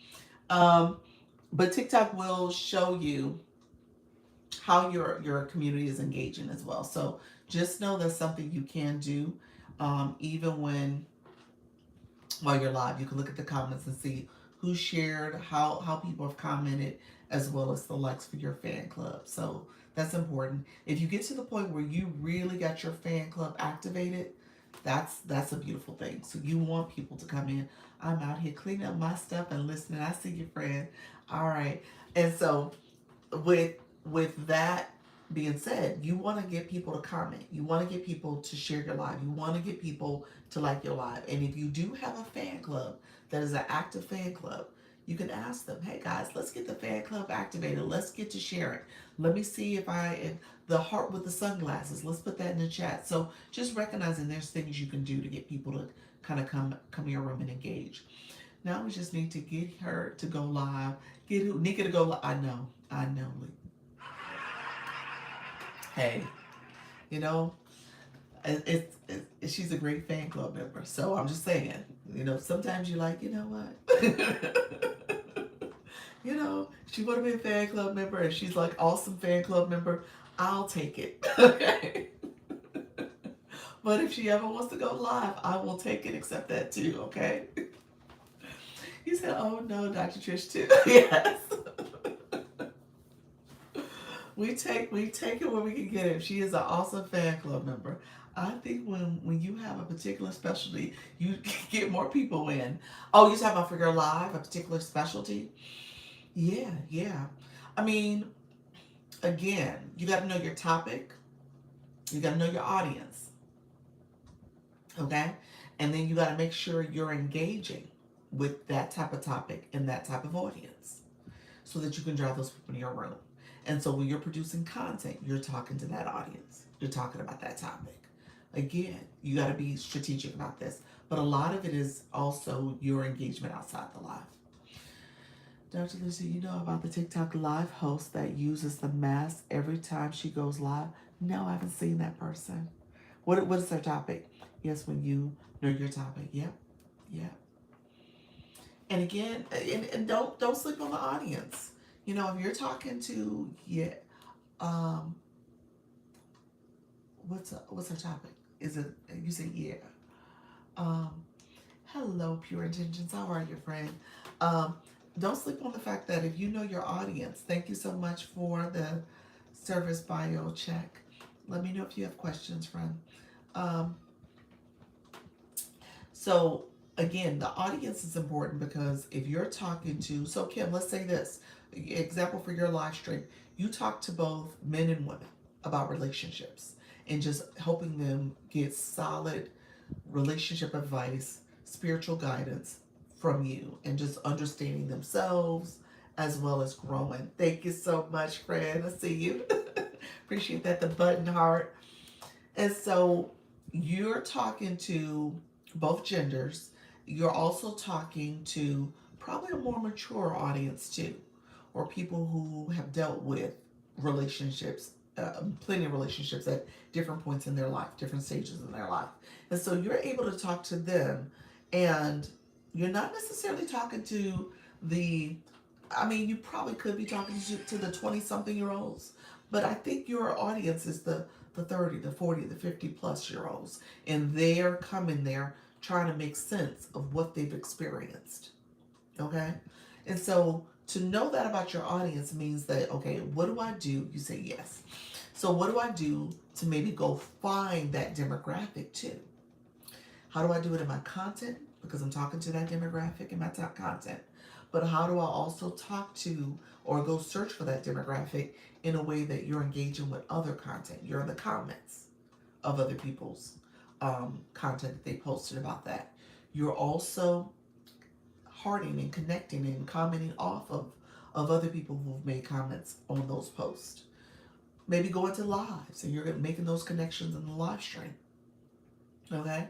Um, but TikTok will show you how your community is engaging as well. So just know that's something you can do, even when while you're live. You can look at the comments and see who shared, how people have commented, as well as the likes for your fan club. So that's important. If you get to the point where you really got your fan club activated, that's a beautiful thing. So you want people to come in. I'm out here cleaning up my stuff and listening. I see your friend. All right. And so with with that being said, you want to get people to comment. You want to get people to share your live. You want to get people to like your live. And if you do have a fan club that is an active fan club, you can ask them, "Hey guys, let's get the fan club activated. Let's get to sharing. Let me see if the heart with the sunglasses. Let's put that in the chat." So just recognizing there's things you can do to get people to kind of come to your room and engage. Now we just need to get her to go live. Get who Nika to go live. I know. Hey, you know, she's a great fan club member. So I'm just saying, sometimes you're like, you know what? She want to be a fan club member and she's like awesome fan club member. I'll take it. Okay. But if she ever wants to go live, I will take it, accept that too, okay? He said, oh no, Dr. Trish too. Yes. We take it where we can get it. She is an awesome fan club member. I think when you have a particular specialty, you get more people in. Oh, you're talking about for your live, a particular specialty? Yeah, yeah. I mean, again, you got to know your topic. You got to know your audience. Okay? And then you got to make sure you're engaging with that type of topic and that type of audience so that you can drive those people in your room. And so when you're producing content, you're talking to that audience. You're talking about that topic. Again, you got to be strategic about this. But a lot of it is also your engagement outside the live. Dr. Lucy, you know about the TikTok live host that uses the mask every time she goes live? No, I haven't seen that person. What is their topic? Yes, when you know your topic. Yep. Yep. And again, and don't sleep on the audience. If you're talking to um, what's her topic? Is it you say yeah? Um, hello, pure intentions. How are you, friend? Um, don't sleep on the fact that if you know your audience. Thank you so much for the service bio check. Let me know if you have questions, friend. Um, So again, the audience is important because if you're talking to, so Kim, let's say this example for your live stream, you talk to both men and women about relationships and just helping them get solid relationship advice, spiritual guidance from you, and just understanding themselves as well as growing. Thank you so much, friend. I see you. Appreciate that. The button heart. And so you're talking to both genders. You're also talking to probably a more mature audience too, or people who have dealt with relationships, plenty of relationships at different points in their life, different stages in their life. And so you're able to talk to them, and you're not necessarily talking to the you probably could be talking to the 20 something year olds, but I think your audience is the 30, the 40, the 50 plus year olds. And they're coming there trying to make sense of what they've experienced. Okay? And so to know that about your audience means that, okay, what do I do? You say yes. So what do I do to maybe go find that demographic too? How do I do it in my content? Because I'm talking to that demographic in my top content. But how do I also talk to or go search for that demographic in a way that you're engaging with other content? You're in the comments of other people's content that they posted about that. You're also hearting and connecting and commenting off of other people who've made comments on those posts. Maybe going to lives and you're making those connections in the live stream. Okay,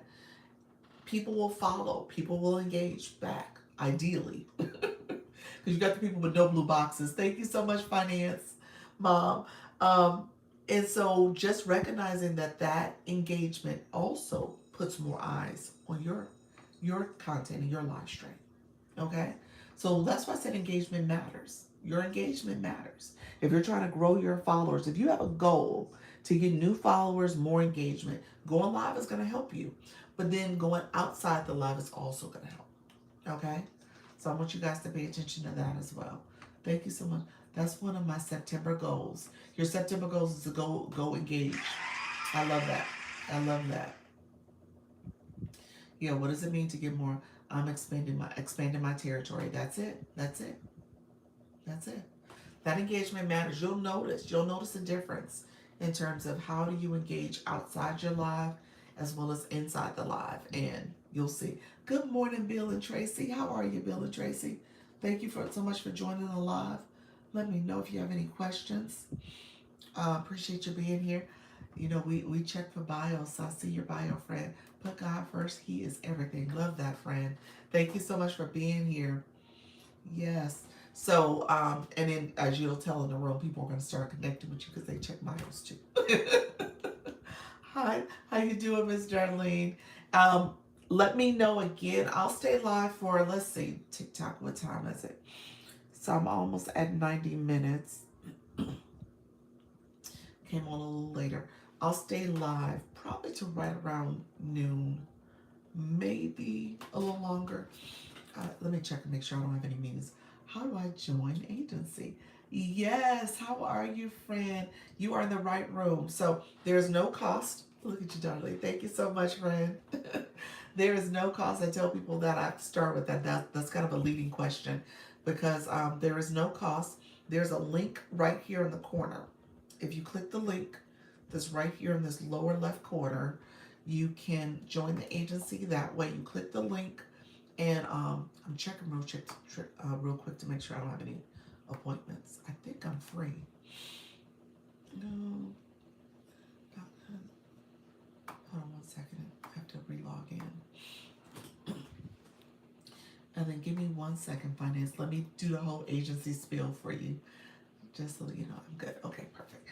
people will follow, people will engage back, ideally. Because you got the people with no blue boxes. Thank you so much, Finance Mom. Um, and so just recognizing that that engagement also puts more eyes on your content and your live stream. Okay? So that's why I said engagement matters. Your engagement matters. If you're trying to grow your followers, if you have a goal to get new followers, more engagement, going live is going to help you. But then going outside the live is also going to help. Okay? So I want you guys to pay attention to that as well. Thank you so much. That's one of my September goals. Your September goals is to go engage. I love that. I love that. Yeah, what does it mean to get more? I'm expanding my territory. That's it. That's it. That's it. That engagement matters. You'll notice a difference in terms of how do you engage outside your live as well as inside the live. And you'll see. Good morning, Bill and Tracy. How are you, Bill and Tracy? Thank you so much for joining the live. Let me know if you have any questions. Appreciate you being here. You know, we check for bios. So I see your bio, friend. Put God first. He is everything. Love that, friend. Thank you so much for being here. Yes. So, and then as you'll tell in the room, people are going to start connecting with you because they check bios too. Hi, how you doing, Miss Darlene? Um, Let me know again. I'll stay live for, let's see, TikTok, what time is it? So I'm almost at 90 minutes. Came on a little later. I'll stay live probably to right around noon, maybe a little longer. Let me check and make sure I don't have any meetings. How do I join agency? Yes, how are you, friend? You are in the right room. So there's no cost. Look at you, darling. Thank you so much, friend. There is no cost. I tell people that I have to start with that. That's kind of a leading question because there is no cost. There's a link right here in the corner. If you click the link that's right here in this lower left corner, you can join the agency that way. You click the link, and I'm checking real quick to make sure I don't have any appointments. I think I'm free. No, hold on one second. I have to relog in. And then give me 1 second, Finance. Let me do the whole agency spiel for you. Just so you know I'm good. Okay, perfect.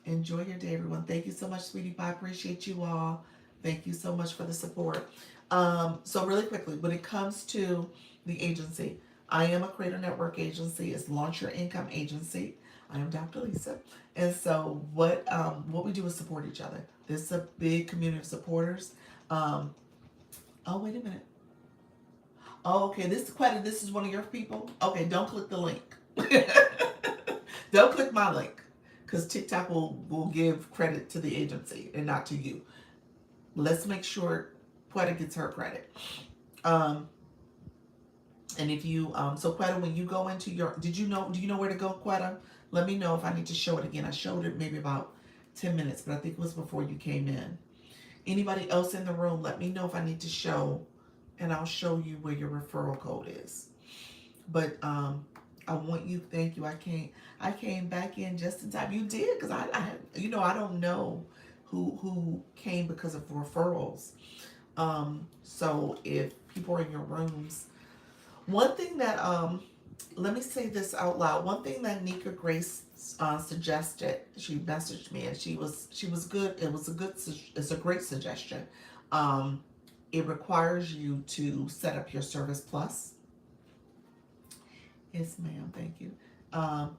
Enjoy your day, everyone. Thank you so much, sweetie pie. I appreciate you all. Thank you so much for the support. So really quickly, when it comes to the agency, I am a Creator Network agency. It's Launch Your Income Agency. I am Dr. Lisa. And so what we do is support each other. This is a big community of supporters. Oh, wait a minute. Oh, okay. This is one of your people. Okay, don't click the link. Don't click my link because TikTok will give credit to the agency and not to you. Let's make sure Quetta gets her credit. Um, and if you so Quetta, when you go into your, do you know where to go, Quetta? Let me know if I need to show it again. I showed it maybe about 10 minutes, but I think it was before you came in. Anybody else in the room, let me know if I need to show, and I'll show you where your referral code is. But I want you. Thank you. I came back in just in time. You did because I don't know who came because of referrals. So if people are in your rooms, one thing that let me say this out loud. One thing that Nika Grace suggested, she messaged me, and she was good. It's a great suggestion. Um, it requires you to set up your Service Plus. Yes, ma'am. Thank you. Um,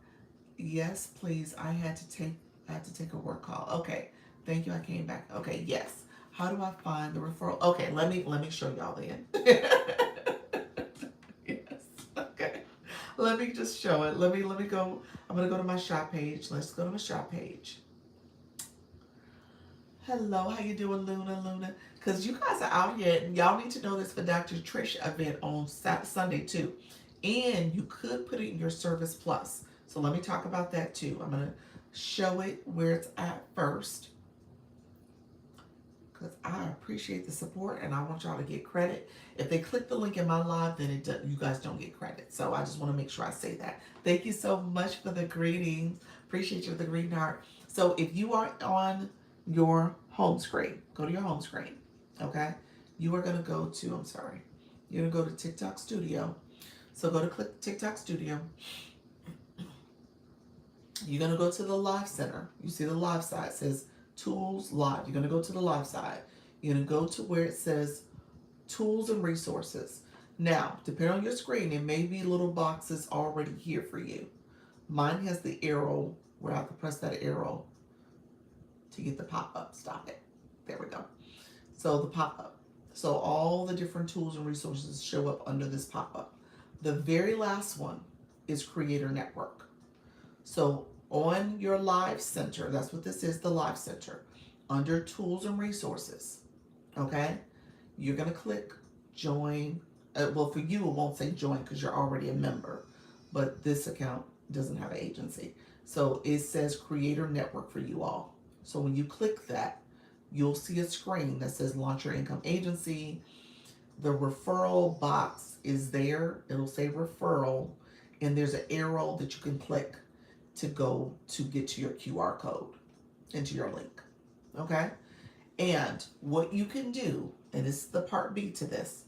yes, please. I had to take a work call. Okay. Thank you. I came back. Okay. Yes. How do I find the referral? Okay. Let me show y'all then. Yes. Okay. Let me just show it. Let me go. I'm gonna go to my shop page. Let's go to my shop page. Hello, how you doing, Luna? Because you guys are out here, and y'all need to know this for Dr. Trish event on Sunday too. And you could put it in your Service Plus. So let me talk about that too. I'm gonna show it where it's at first. because I appreciate the support and I want y'all to get credit. If they click the link in my live, then you guys don't get credit. So I just want to make sure I say that. Thank you so much for the greetings. Appreciate you with the green heart. So if you are on your home screen, go to your home screen. Okay. You are going to go to, I'm sorry, you're going to go to TikTok Studio. So go to click TikTok Studio. You're going to go to the live center. You see the live side. It says tools live. You're going to go to the live side. You're going to go to where it says tools and resources. Now, depending on your screen, there may be little boxes already here for you. Mine has the arrow where I have to press that arrow to get the pop-up. Stop it. There we go. So the pop-up. So all the different tools and resources show up under this pop-up. The very last one is Creator Network. So on your live center, that's what this is, the live center, under tools and resources, okay, you're going to click join. Well, for you, it won't say join because you're already a member, but this account doesn't have an agency. So it says Creator Network for you all. So when you click that, you'll see a screen that says launch your income agency. The referral box is there. It'll say referral, and there's an arrow that you can click to go to get to your QR code into your link. Okay? And what you can do, and this is the part B to this,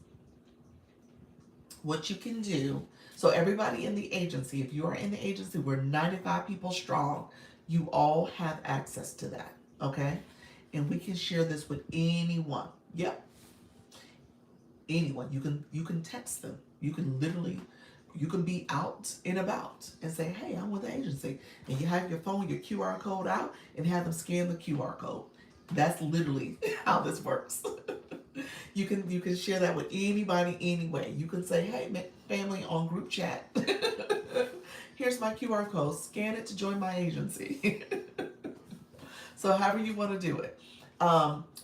what you can do, so everybody in the agency, if you are in the agency, we're 95 people strong, you all have access to that. Okay? And we can share this with anyone. Yep. Anyone. You can text them. You can be out and about and say, hey, I'm with the agency. And you have your phone, your QR code out, and have them scan the QR code. That's literally how this works. You can share that with anybody anyway. You can say, hey, family on group chat. Here's my QR code. Scan it to join my agency. So however you want to do it.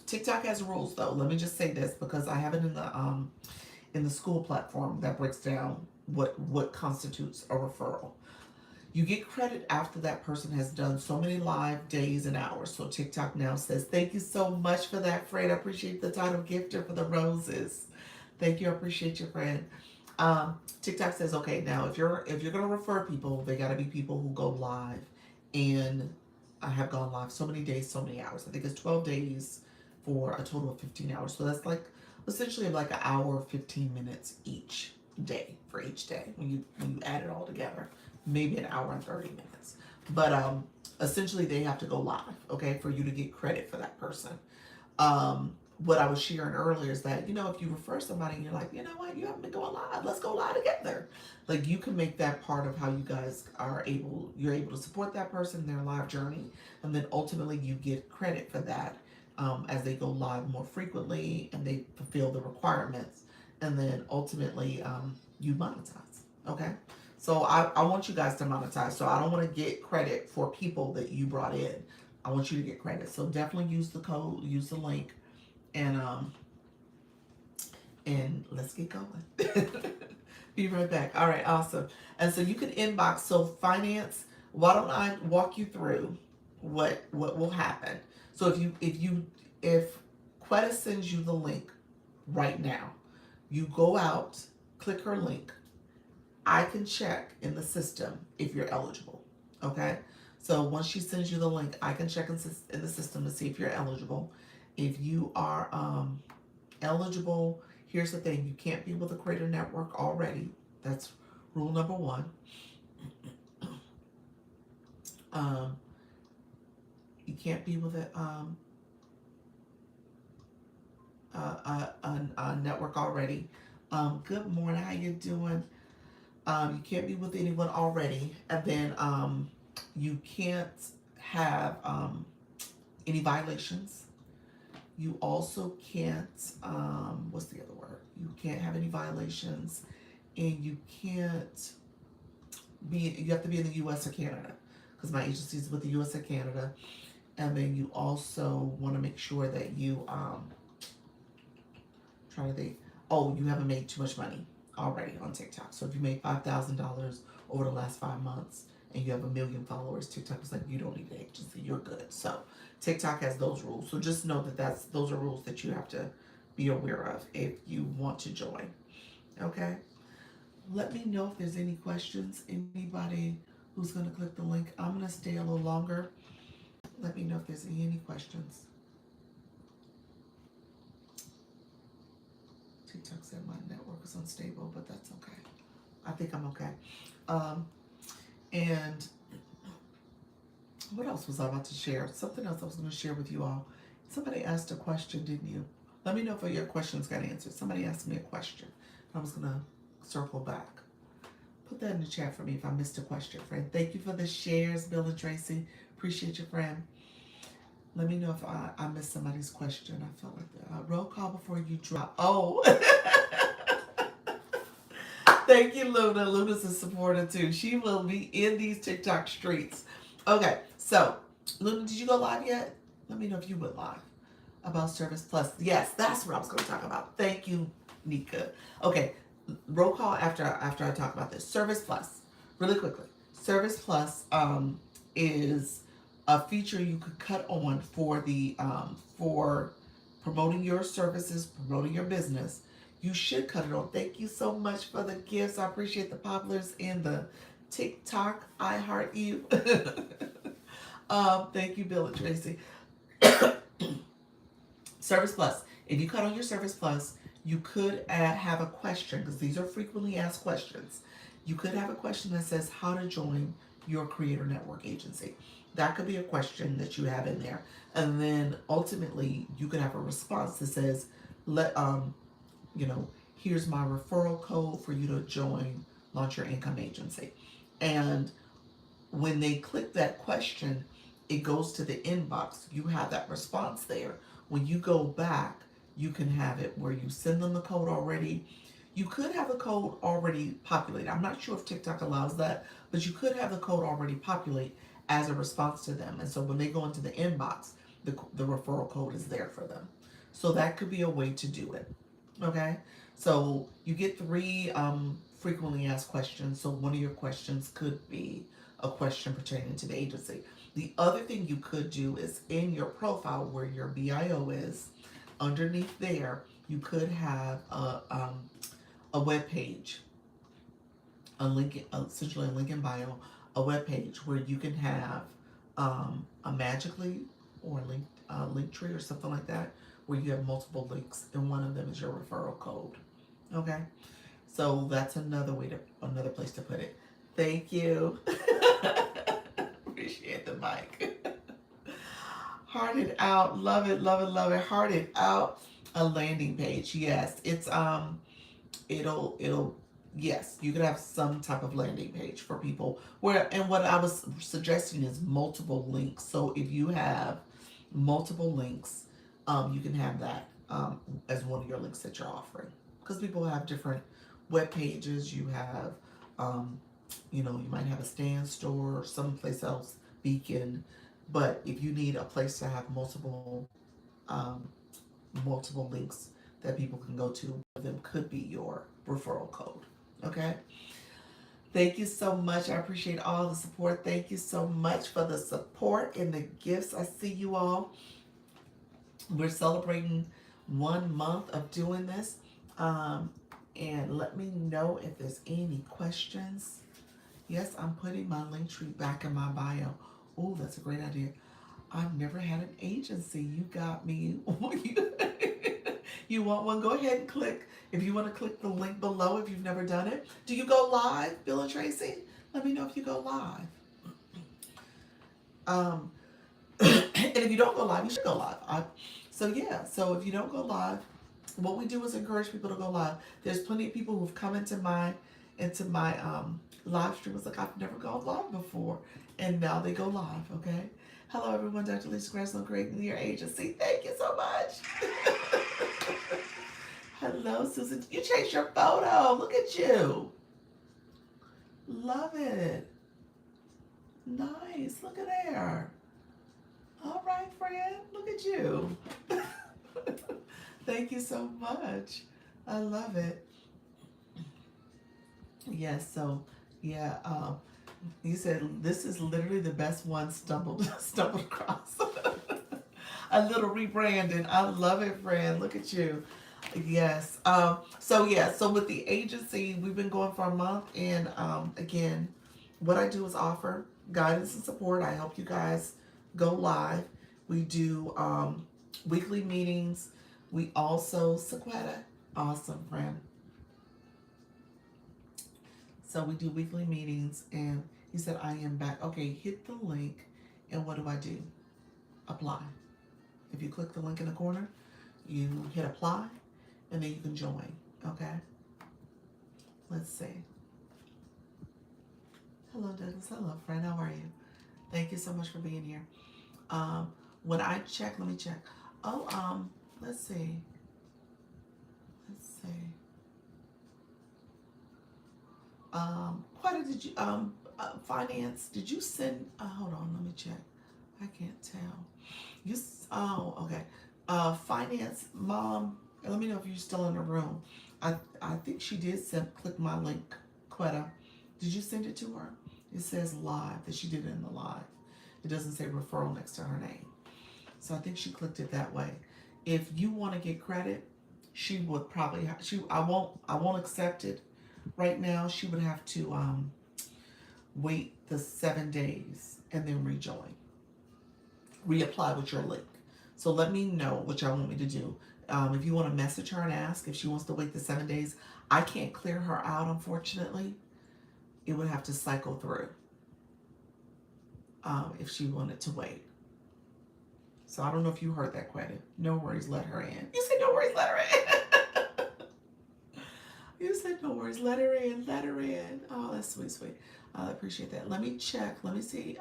TikTok has rules though. Let me just say this because I have it in the school platform that breaks down what constitutes a referral. You get credit after that person has done so many live days and hours. So TikTok now says, thank you so much for that, Fred. I appreciate the title gifter for the roses. Thank you. I appreciate you, Fred. TikTok says, okay, now if you're gonna refer people, they gotta be people who go live. And I have gone live so many days, so many hours. I think it's 12 days for a total of 15 hours. So that's like essentially like an hour, 15 minutes each day for each day when you add it all together. Maybe an hour and 30 minutes. But essentially they have to go live, okay, for you to get credit for that person. What I was sharing earlier is that, if you refer somebody and you're like, you know what, you haven't been going live, let's go live together. Like you can make that part of how you guys you're able to support that person in their live journey. And then ultimately you get credit for that as they go live more frequently and they fulfill the requirements. And then ultimately you monetize, okay? So I want you guys to monetize. So I don't want to get credit for people that you brought in. I want you to get credit. So definitely use the code, use the link, and let's get going. Be right back. All right, awesome. And so you can inbox. So finance. Why don't I walk you through what will happen? So if Quetta sends you the link right now, you go out, click her link. I can check in the system if you're eligible. Okay. So once she sends you the link, I can check in the system to see if you're eligible. If you are eligible, here's the thing: you can't be with a Creator Network already. That's rule number one. You can't be with a network already. Good morning. How you doing? You can't be with anyone already, and then you can't have any violations. You also can't, what's the other word? You can't have any violations, and you have to be in the U.S. or Canada, because my agency is with the U.S. or Canada. And then you also want to make sure that you, you haven't made too much money already on TikTok. So if you made $5,000 over the last 5 months, and you have 1 million followers, TikTok is like, you don't need an agency, you're good. So TikTok has those rules. So just know that those are rules that you have to be aware of if you want to join. Okay. Let me know if there's any questions. Anybody who's going to click the link. I'm going to stay a little longer. Let me know if there's any questions. TikTok said my network is unstable, but that's okay. I think I'm okay. Um, and what else was I about to share? Something else I was going to share with you all. Somebody asked a question, didn't you? Let me know if your questions got answered. Somebody asked me a question. I was going to circle back. Put that in the chat for me if I missed a question, friend. Thank you for the shares, Bill and Tracy. Appreciate you, friend. Let me know if I missed somebody's question. I felt like that. Roll call before you drop. Oh. Thank you, Luna. Luna's a supporter too. She will be in these TikTok streets. Okay, so Luna, did you go live yet? Let me know if you went live about Service Plus. Yes, that's what I was going to talk about. Thank you, Nika. Okay, roll call after I talk about this. Service Plus, really quickly. Service Plus is a feature you could cut on for promoting your services, promoting your business. You should cut it on. Thank you so much for the gifts. I appreciate the poplars in the TikTok. I heart you. Thank you, Bill and Tracy. Service Plus. If you cut on your Service Plus, you could have a question, because these are frequently asked questions. You could have a question that says how to join your creator network agency. That could be a question that you have in there. And then ultimately you could have a response that says, here's my referral code for you to join Launch Your Income Agency. And when they click that question, it goes to the inbox. You have that response there. When you go back, you can have it where you send them the code already. You could have a code already populated. I'm not sure if TikTok allows that, but you could have the code already populate as a response to them. And so when they go into the inbox, the referral code is there for them. So that could be a way to do it. Okay? So you get 3 frequently asked questions. So one of your questions could be a question pertaining to the agency. The other thing you could do is in your profile where your BIO is, underneath there, you could have a web page, a link, essentially a link in bio, a web page where you can have a Magically or link tree or something like that, where you have multiple links, and one of them is your referral code. Okay, so that's another place to put it. Thank you. Appreciate the mic. Heart it out. Love it, love it, love it. Heart it out. A landing page. Yes. It's it'll yes, you could have some type of landing page for people and what I was suggesting is multiple links. So if you have multiple links, you can have that as one of your links that you're offering. Because people have different web pages. You have you might have a stand store or someplace else, Beacon. But if you need a place to have um, multiple links that people can go to, one of them could be your referral code. Okay? Thank you so much. I appreciate all the support. Thank you so much for the support and the gifts. I see you all. We're celebrating 1 month of doing this. And let me know if there's any questions. Yes, I'm putting my link tree back in my bio. Oh, that's a great idea. I've never had an agency. You got me. You want one? Go ahead and click. If you want to click the link below if you've never done it. Do you go live, Bill and Tracy? Let me know if you go live. And if you don't go live, you should go live. So if you don't go live, what we do is encourage people to go live. There's plenty of people who've come into my live stream. It's like, I've never gone live before, and now they go live. Okay. Hello, everyone. Dr. Lisa Graslow, creating your agency. Thank you so much. Hello, Susan. You changed your photo. Look at you. Love it. Nice. Look at there. All right, friend. Look at you. Thank you so much. I love it. Yes. So, yeah. You said this is literally the best one stumbled across. A little rebranding. I love it, friend. Look at you. Yes. So yeah. So with the agency, we've been going for a month, and again, what I do is offer guidance and support. I help you guys go live. We do weekly meetings. We also Sequetta. Awesome, friend. So we do weekly meetings, and he said, I am back. Okay, hit the link, and what do I do? Apply. If you click the link in the corner, you hit apply, and then you can join. Okay? Let's see. Hello, Douglas. Hello, friend. How are you? Thank you so much for being here. Um, when I check, let me check. Oh, let's see. Let's see. Quita, did you finance? Did you send? Hold on, let me check. I can't tell. Oh, okay. Finance mom. Let me know if you're still in the room. I think she did send. Click my link, Quetta. Did you send it to her? It says live that she did it in the live. It doesn't say referral next to her name. So I think she clicked it that way. If you want to get credit, she would probably I won't accept it right now. She would have to wait the 7 days and then rejoin, reapply with your link. So let me know what y'all want me to do. If you want to message her and ask if she wants to wait the 7 days, I can't clear her out, unfortunately. It would have to cycle through if she wanted to wait. So I don't know if you heard that, credit. No worries, let her in. You said no worries, let her in. You said no worries, let her in, let her in. Oh, that's sweet, sweet. I appreciate that. Let me check. Let me see.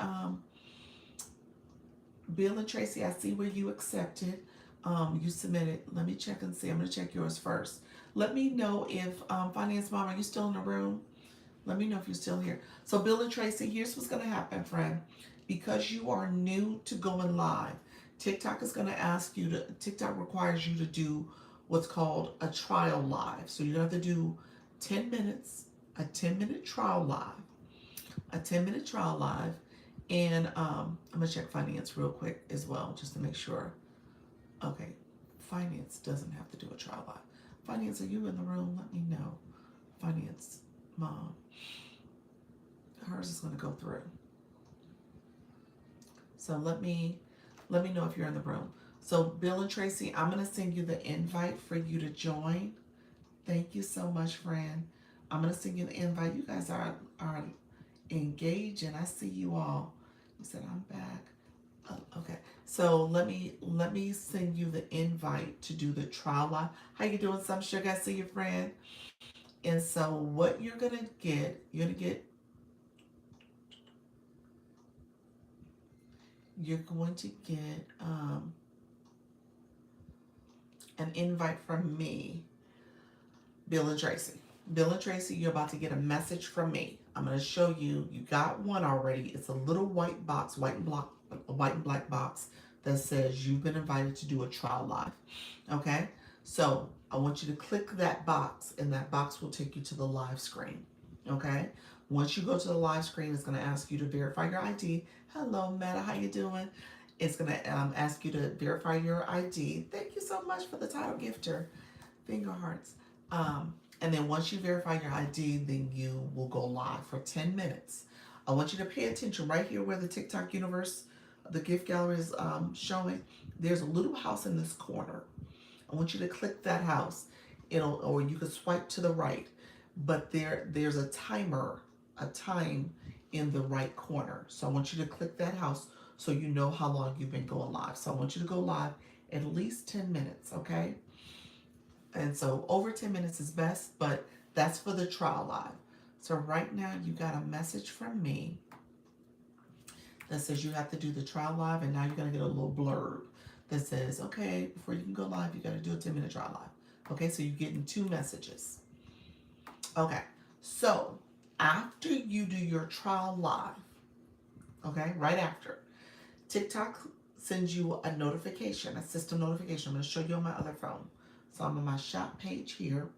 Bill and Tracy, I see where you accepted. You submitted. Let me check and see. I'm going to check yours first. Let me know if, Finance Mom, are you still in the room? Let me know if you're still here. So Bill and Tracy, here's what's going to happen, friend. Because you are new to going live, TikTok is going to ask you to, TikTok requires you to do what's called a trial live. So you're going to have to do 10 minutes, a 10-minute trial live, a 10-minute trial live. And I'm going to check finance real quick as well, just to make sure. Okay, finance doesn't have to do a trial live. Finance, are you in the room? Let me know. Finance, mom. Hers is going to go through. So let me know if you're in the room. So Bill and Tracy, I'm going to send you the invite for you to join. Thank you so much, friend. I'm going to send you the invite. You guys are engaging. I see you all. You said I'm back. Oh, okay. So let me send you the invite to do the trial live. How you doing, some sugar? I see your friend. And so what you're gonna get, you're going to get an invite from me, Bill and Tracy. Bill and Tracy, you're about to get a message from me. I'm going to show you. You got one already. It's a little white box, white and black box that says you've been invited to do a trial live. Okay? So I want you to click that box, and that box will take you to the live screen. Okay? Once you go to the live screen, it's going to ask you to verify your ID. Hello, Meta. How you doing? It's going to ask you to verify your ID. Thank you so much for the title gifter. Finger hearts. And then once you verify your ID, then you will go live for 10 minutes. I want you to pay attention right here where the TikTok universe, the gift gallery is showing. There's a little house in this corner. I want you to click that house. Or you can swipe to the right. But there's a timer, a time in the right corner. So I want you to click that house so you know how long you've been going live. So I want you to go live at least 10 minutes, okay? And so over 10 minutes is best, but that's for the trial live. So right now you got a message from me that says you have to do the trial live, and now you're going to get a little blurb that says, okay, before you can go live, you got to do a 10-minute trial live. Okay, so you're getting 2 messages. Okay, so after you do your trial live, okay, right after, TikTok sends you a notification, a system notification. I'm going to show you on my other phone. So I'm on my shop page here.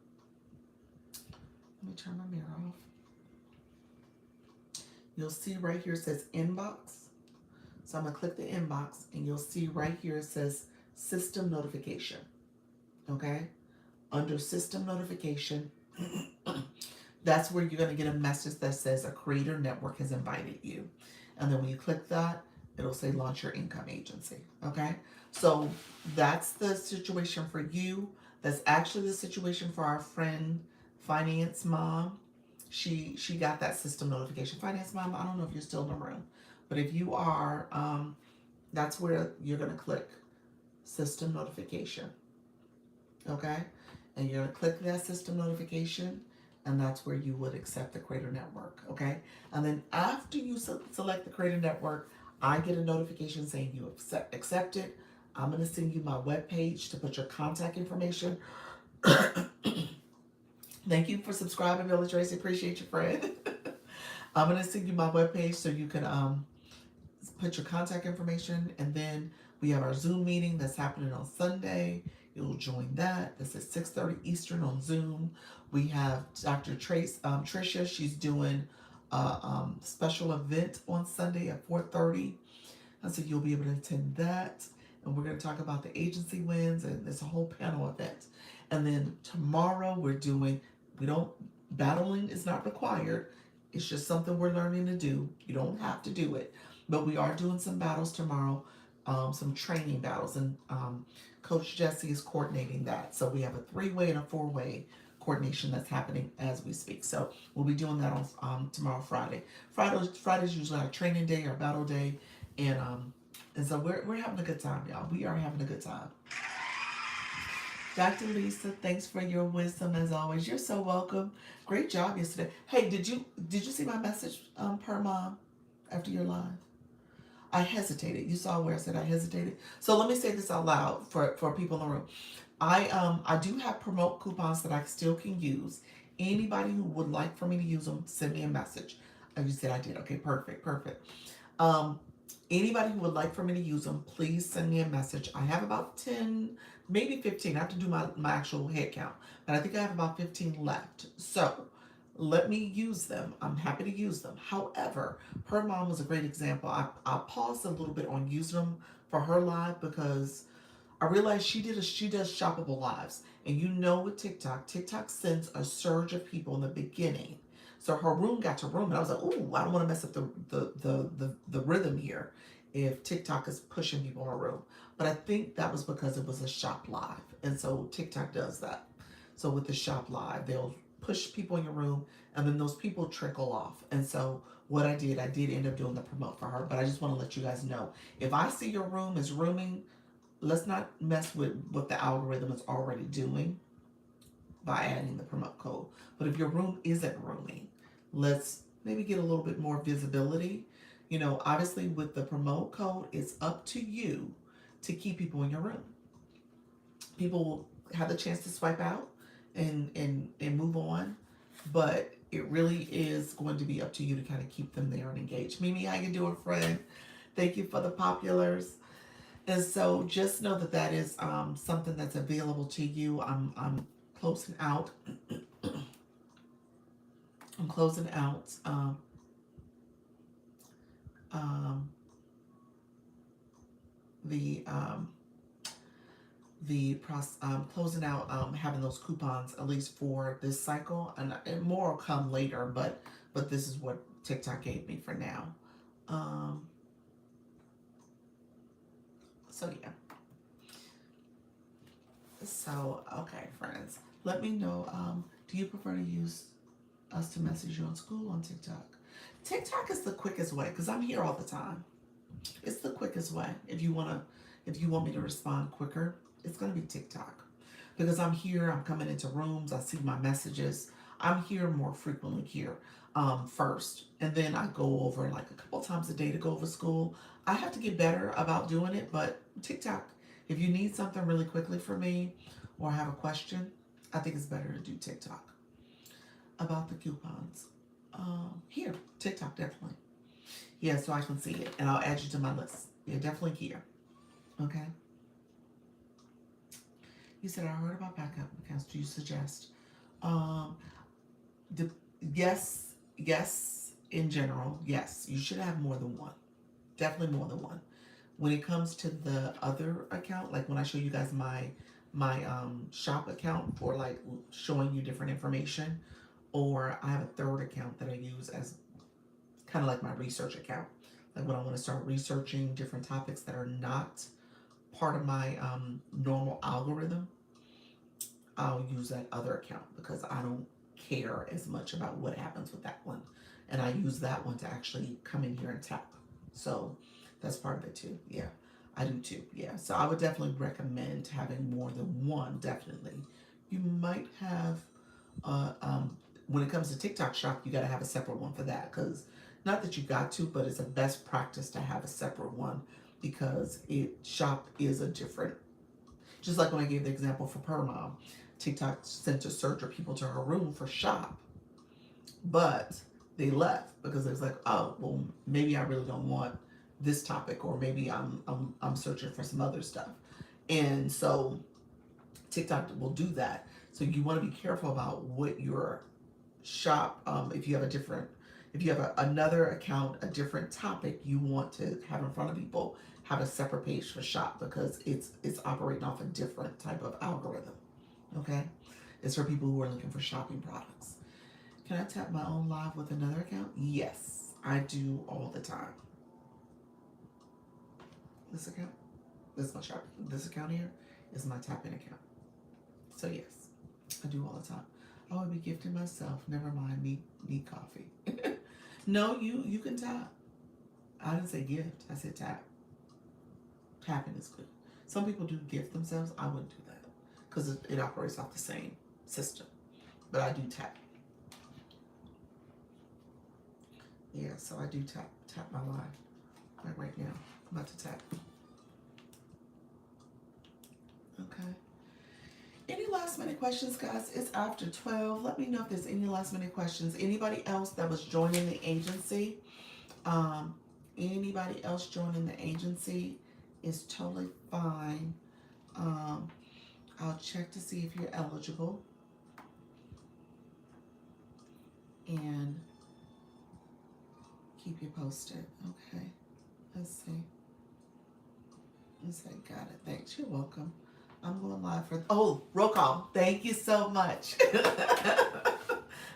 Let me turn my mirror off. you'll see right here it says inbox. So I'm going to click the inbox and you'll see right here it says system notification. Okay? Under system notification, that's where you're going to get a message that says a creator network has invited you. And then when you click that, it'll say launch your income agency. Okay? So that's the situation for you. That's actually the situation for our friend Finance Mom. She got that system notification. Finance Mom, I don't know if you're still in the room, but if you are, that's where you're going to click system notification. Okay? And you're going to click that system notification, and that's where you would accept the Creator Network. Okay? And then after you select the Creator Network, I get a notification saying you accepted. I'm going to send you my webpage to put your contact information. Thank you for subscribing, Billy Tracy. Appreciate you, friend. I'm going to send you my webpage so you can put your contact information, and then we have our Zoom meeting that's happening on Sunday. You'll join that. That's at 6:30 Eastern on Zoom. We have Dr. Tricia. She's doing a special event on Sunday at 4:30, and so you'll be able to attend that. And we're going to talk about the agency wins, and it's a whole panel event. And then tomorrow battling is not required. It's just something we're learning to do. You don't have to do it. But we are doing some battles tomorrow, some training battles, and Coach Jesse is coordinating that. So we have a 3-way and a 4-way coordination that's happening as we speak. So we'll be doing that on tomorrow, Friday. Friday's usually our training day, our battle day, and so we're having a good time, y'all. We are having a good time. Dr. Lisa, thanks for your wisdom as always. You're so welcome. Great job yesterday. Hey, did you see my message, per mom, after your live? I hesitated. You saw where I said I hesitated. So let me say this out loud for people in the room. I do have promote coupons that I still can use. Anybody who would like for me to use them, send me a message. You said I did. Okay, perfect. Anybody who would like for me to use them, please send me a message. I have about 10, maybe 15. I have to do my actual head count, but I think I have about 15 left. So let me use them. I'm happy to use them. However, her mom was a great example. I paused a little bit on using them for her live because I realized she does shoppable lives. And you know with TikTok sends a surge of people in the beginning. So her room got to room, and I was like, "Ooh, I don't want to mess up the rhythm here if TikTok is pushing people in a room." But I think that was because it was a shop live, and so TikTok does that. So with the shop live, they'll push people in your room, and then those people trickle off. And so what I did end up doing the promote for her. But I just want to let you guys know, if I see your room is rooming, let's not mess with what the algorithm is already doing by adding the promote code. But if your room isn't rooming, let's maybe get a little bit more visibility. Obviously with the promote code, it's up to you to keep people in your room. People will have the chance to swipe out and move on, but it really is going to be up to you to kind of keep them there and engaged. Mimi, how you doing, friend? Thank you for the populars. And so just know that is something that's available to you. I'm closing out. I'm closing out closing out having those coupons at least for this cycle, and more will come later. But this is what TikTok gave me for now. So yeah. So okay, friends, let me know. Do you prefer to use us to message you on school on TikTok? TikTok is the quickest way because I'm here all the time. It's the quickest way. If you want me to respond quicker, it's gonna be TikTok because I'm here. I'm coming into rooms. I see my messages. I'm here more frequently here first, and then I go over like a couple times a day to go over school. I have to get better about doing it, but TikTok. If you need something really quickly for me or have a question, I think it's better to do TikTok. About the coupons. Here, TikTok, definitely. Yeah, so I can see it, and I'll add you to my list. Yeah, definitely here. Okay. You said I heard about backup accounts. Do you suggest? Um, yes. in general, yes, you should have more than one. Definitely more than one. When it comes to the other account, like when I show you guys my shop account for like showing you different information, or I have a third account that I use as kind of like my research account. Like when I want to start researching different topics that are not part of my normal algorithm, I'll use that other account because I don't care as much about what happens with that one. And I use that one to actually come in here and tap. So that's part of it too. Yeah, I do too. Yeah. So I would definitely recommend having more than one, definitely. You might have, uh, um, when it comes to TikTok shop, you got to have a separate one for that because not that you got to, but it's a best practice to have a separate one because it shop is a different, just like when I gave the example for Permom, TikTok sent a surge of people to her room for shop, but they left because it was like, oh, well, maybe I really don't want this topic, or maybe I'm searching for some other stuff, and so TikTok will do that. So you want to be careful about what your shop. If you have a different, if you have another account, a different topic you want to have in front of people, have a separate page for shop because it's operating off a different type of algorithm. Okay, it's for people who are looking for shopping products. Can I tap my own live with another account? Yes, I do all the time. This account, this is my shop. This account here is my tapping account. So yes, I do all the time. I would be gifting myself. Never mind, need coffee. No, you can tap. I didn't say gift. I said tap. Tapping is good. Some people do gift themselves. I wouldn't do that because it operates off the same system. But I do tap. Yeah, so I do tap my live like right now. I'm about to tap. Okay. Any last minute questions, guys? It's after 12. Let me know if there's any last minute questions. Anybody else that was joining the agency? Um, Anybody else joining the agency is totally fine. Um, I'll check to see if you're eligible and keep you posted. Okay, let's see. Let's say, got it. Thanks. You're welcome. I'm going live for, oh, roll call. Thank you so much.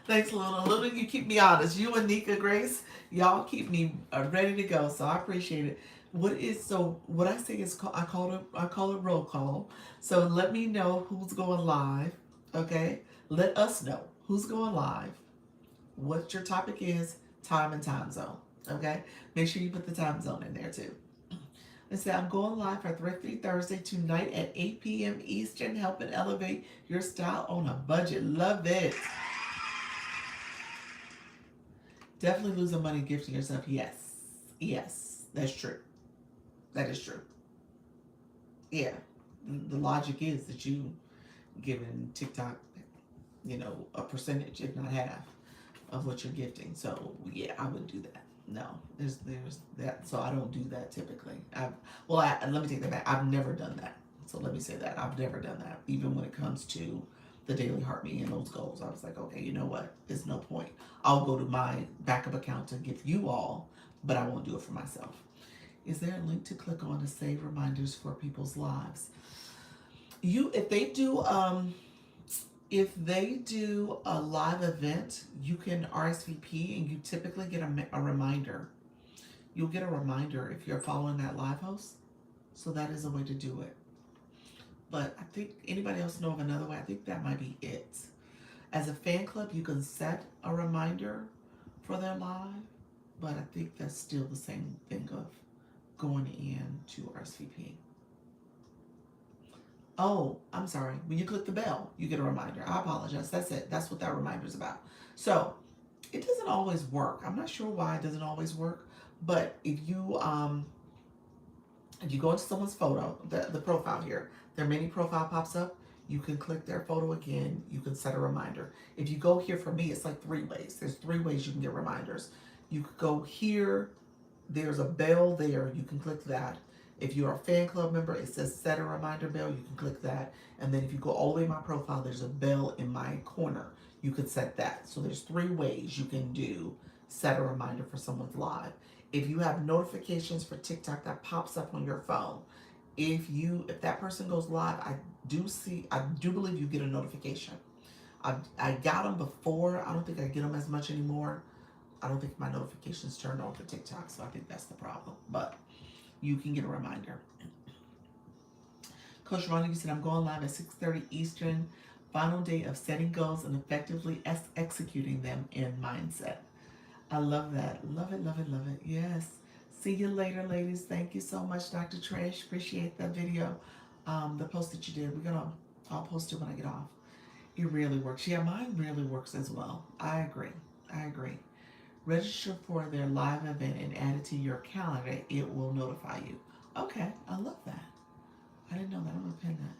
Thanks, Luna. Luna, you keep me honest. You and Nika Grace, y'all keep me ready to go. So I appreciate it. What I say is I call it roll call. So let me know who's going live. Okay, let us know who's going live, what your topic is, time and time zone. Okay, make sure you put the time zone in there too. And say, I'm going live for Thrifty Thursday tonight at 8 p.m. Eastern, helping elevate your style on a budget. Love it. Definitely losing money gifting yourself. Yes. Yes. That's true. That is true. Yeah. The logic is that you giving TikTok, a percentage, if not half, of what you're gifting. So yeah, I wouldn't do that. No, there's that. So I don't do that typically. Let me take that back. I've never done that. So let me say that I've never done that. Even when it comes to the daily heart me and those goals, I was like, okay, you know what? It's no point. I'll go to my backup account to give you all, but I won't do it for myself. Is there a link to click on to save reminders for people's lives? If they do a live event, you can RSVP and you typically get a reminder. You'll get a reminder if you're following that live host. So that is a way to do it. But I think anybody else know of another way? I think that might be it. As a fan club, you can set a reminder for their live, but I think that's still the same thing of going in to RSVP. Oh, I'm sorry. When you click the bell, you get a reminder. I apologize. That's it. That's what that reminder is about. So it doesn't always work. I'm not sure why it doesn't always work, but if you go into someone's photo, the profile here, their mini profile pops up. You can click their photo again. You can set a reminder. If you go here, for me, it's like 3 ways. There's 3 ways you can get reminders. You could go here. There's a bell there. You can click that. If you're a fan club member, it says set a reminder bell. You can click that. And then if you go all the way to my profile, there's a bell in my corner. You can set that. So there's 3 ways you can do set a reminder for someone's live. If you have notifications for TikTok that pops up on your phone, if that person goes live, I do believe you get a notification. I got them before. I don't think I get them as much anymore. I don't think my notifications turned on for TikTok, so I think that's the problem. But you can get a reminder. Coach Ronnie, you said I'm going live at 6:30 Eastern. Final day of setting goals and effectively executing them in mindset. I love that. Love it, love it, love it. Yes. See you later, ladies. Thank you so much, Dr. Trish. Appreciate the video, the post that you did. I'll post it when I get off. It really works. Yeah, mine really works as well. I agree. I agree. Register for their live event and add it to your calendar. It will notify you. Okay, I love that. I didn't know that. I'm gonna pin that.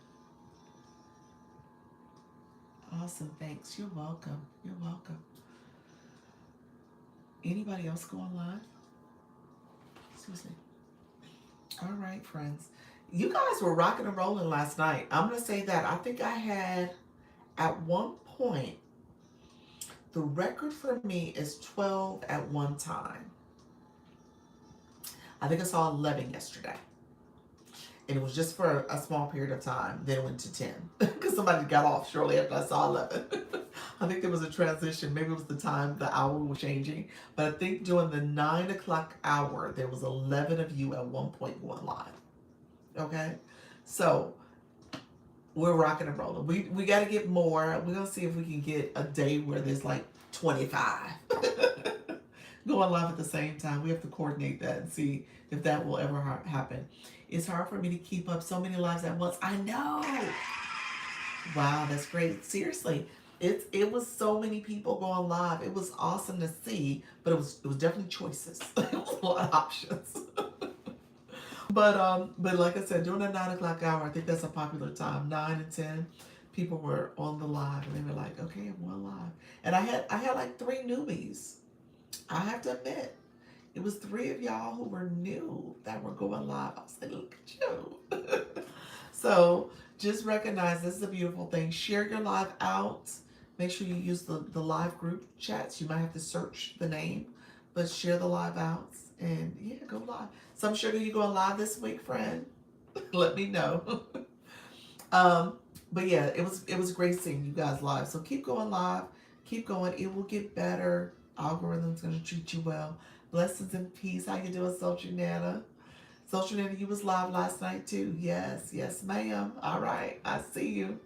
Awesome. Thanks. You're welcome. You're welcome. Anybody else going live? Excuse me. All right, friends. You guys were rocking and rolling last night. I'm gonna say that. I think I had at one point, the record for me is 12 at one time. I think I saw 11 yesterday. And it was just for a small period of time. Then it went to 10 because somebody got off shortly after I saw 11. I think there was a transition. Maybe it was the time the hour was changing. But I think during the 9 o'clock hour, there was 11 of you at one point going live. Okay? So we're rocking and rolling. We got to get more. We're going to see if we can get a day where there's like 25 going live at the same time. We have to coordinate that and see if that will ever happen. It's hard for me to keep up so many lives at once. I know. Wow, that's great. Seriously, it was so many people going live. It was awesome to see, but it was definitely choices. It was a lot of options. But like I said, during the 9 o'clock hour, I think that's a popular time. 9 and 10, people were on the live, and they were like, "Okay, I'm on live." And I had like 3 newbies. I have to admit, it was 3 of y'all who were new that were going live. I was like, "Look at you." So just recognize this is a beautiful thing. Share your live out. Make sure you use the live group chats. You might have to search the name, but share the live outs and yeah, go live. So I'm sure you going live this week, friend. Let me know. um, but yeah, it was great seeing you guys live. So keep going live. Keep going. It will get better. Algorithm's gonna treat you well. Blessings and peace. How you doing, Social Nana? Social Nana, you was live last night too. Yes, yes, ma'am. All right, I see you.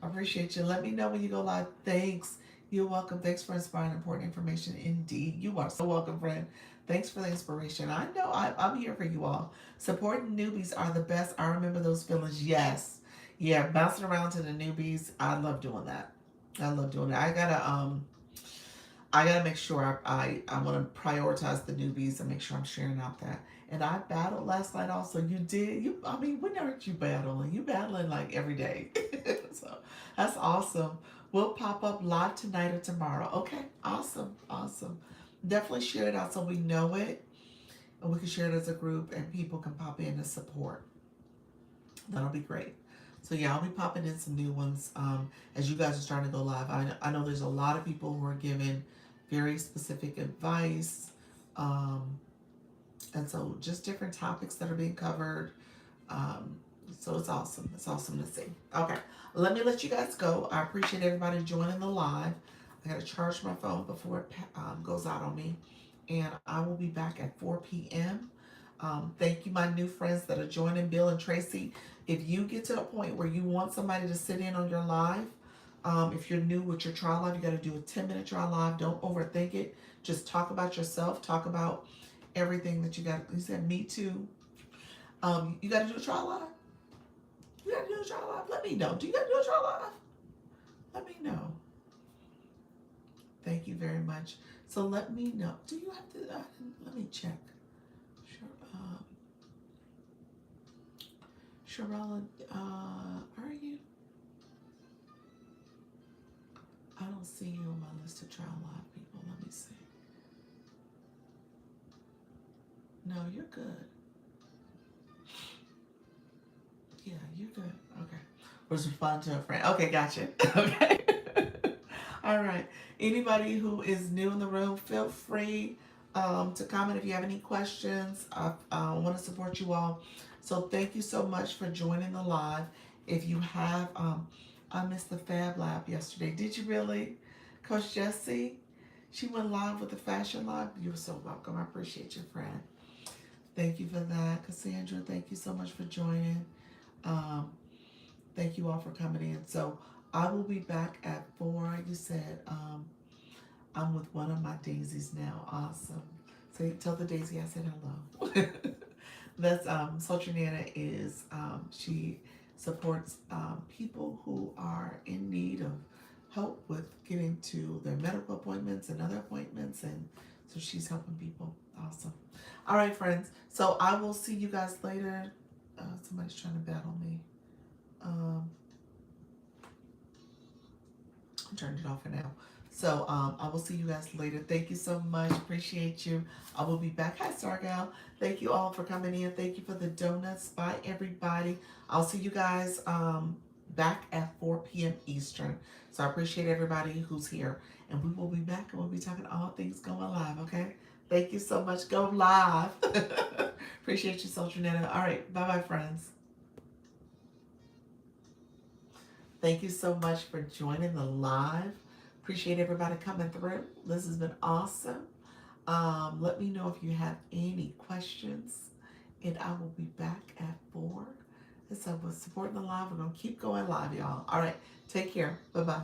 I appreciate you. Let me know when you go live. Thanks. You're welcome. Thanks for inspiring important information. Indeed, you are so welcome, friend. Thanks for the inspiration. I know I'm here for you all. Supporting newbies are the best. I remember those feelings. Yes. Yeah, bouncing around to the newbies. I love doing that. I love doing it. I gotta make sure I want to prioritize the newbies and make sure I'm sharing out that. And I battled last night also. You did. I mean, when aren't you battling? You battling like every day. So that's awesome. We'll pop up live tonight or tomorrow. Okay. Awesome. Awesome. Definitely share it out so we know it. And we can share it as a group and people can pop in and support. That'll be great. So yeah, I'll be popping in some new ones as you guys are starting to go live. I know there's a lot of people who are giving very specific advice. And so just different topics that are being covered. So it's awesome. It's awesome to see. Okay, let me let you guys go. I appreciate everybody joining the live. I got to charge my phone before it goes out on me. And I will be back at 4 p.m. Thank you, my new friends that are joining, Bill and Tracy. If you get to a point where you want somebody to sit in on your live, if you're new with your trial live, you got to do a 10-minute trial live. Don't overthink it. Just talk about yourself. Talk about everything that you got. You said me too. You got to do a trial live. You got to do a trial live. Let me know. Do you got to do a trial live? Let me know. Thank you very much. So let me know. Do you have to? Let me check. Sure. Sharala, are you? I don't see you on my list of trial live people. Let me see. No, you're good. Yeah, you're good. Okay. Was responding to a friend. Okay, gotcha. Okay. All right. Anybody who is new in the room, feel free to comment if you have any questions. I want to support you all. So thank you so much for joining the live. If you have, I missed the Fab Lab yesterday. Did you really, Coach Jessie? She went live with the Fashion Lab. You're so welcome. I appreciate you, friend. Thank you for that, Cassandra. Thank you so much for joining. Um, Thank you all for coming in. So I will be back at 4. You said I'm with one of my daisies now. Awesome. So tell the daisy I said hello. That's Sultry is she supports people who are in need of help with getting to their medical appointments and other appointments, and so she's helping people. Awesome. All right, friends. So I will see you guys later. Somebody's trying to battle me. Um, I turned it off for now. So I will see you guys later. Thank you so much. Appreciate you. I will be back. Hi, Sargal. Thank you all for coming in. Thank you for the donuts. Bye, everybody. I'll see you guys back at 4 p.m. Eastern. So I appreciate everybody who's here. And we will be back and we'll be talking all things going live, okay? Thank you so much. Go live. Appreciate you, Social Netta. All right. Bye-bye, friends. Thank you so much for joining the live. Appreciate everybody coming through. This has been awesome. Let me know if you have any questions, and I will be back at 4. And so we're supporting the live. We're going to keep going live, y'all. All right. Take care. Bye-bye.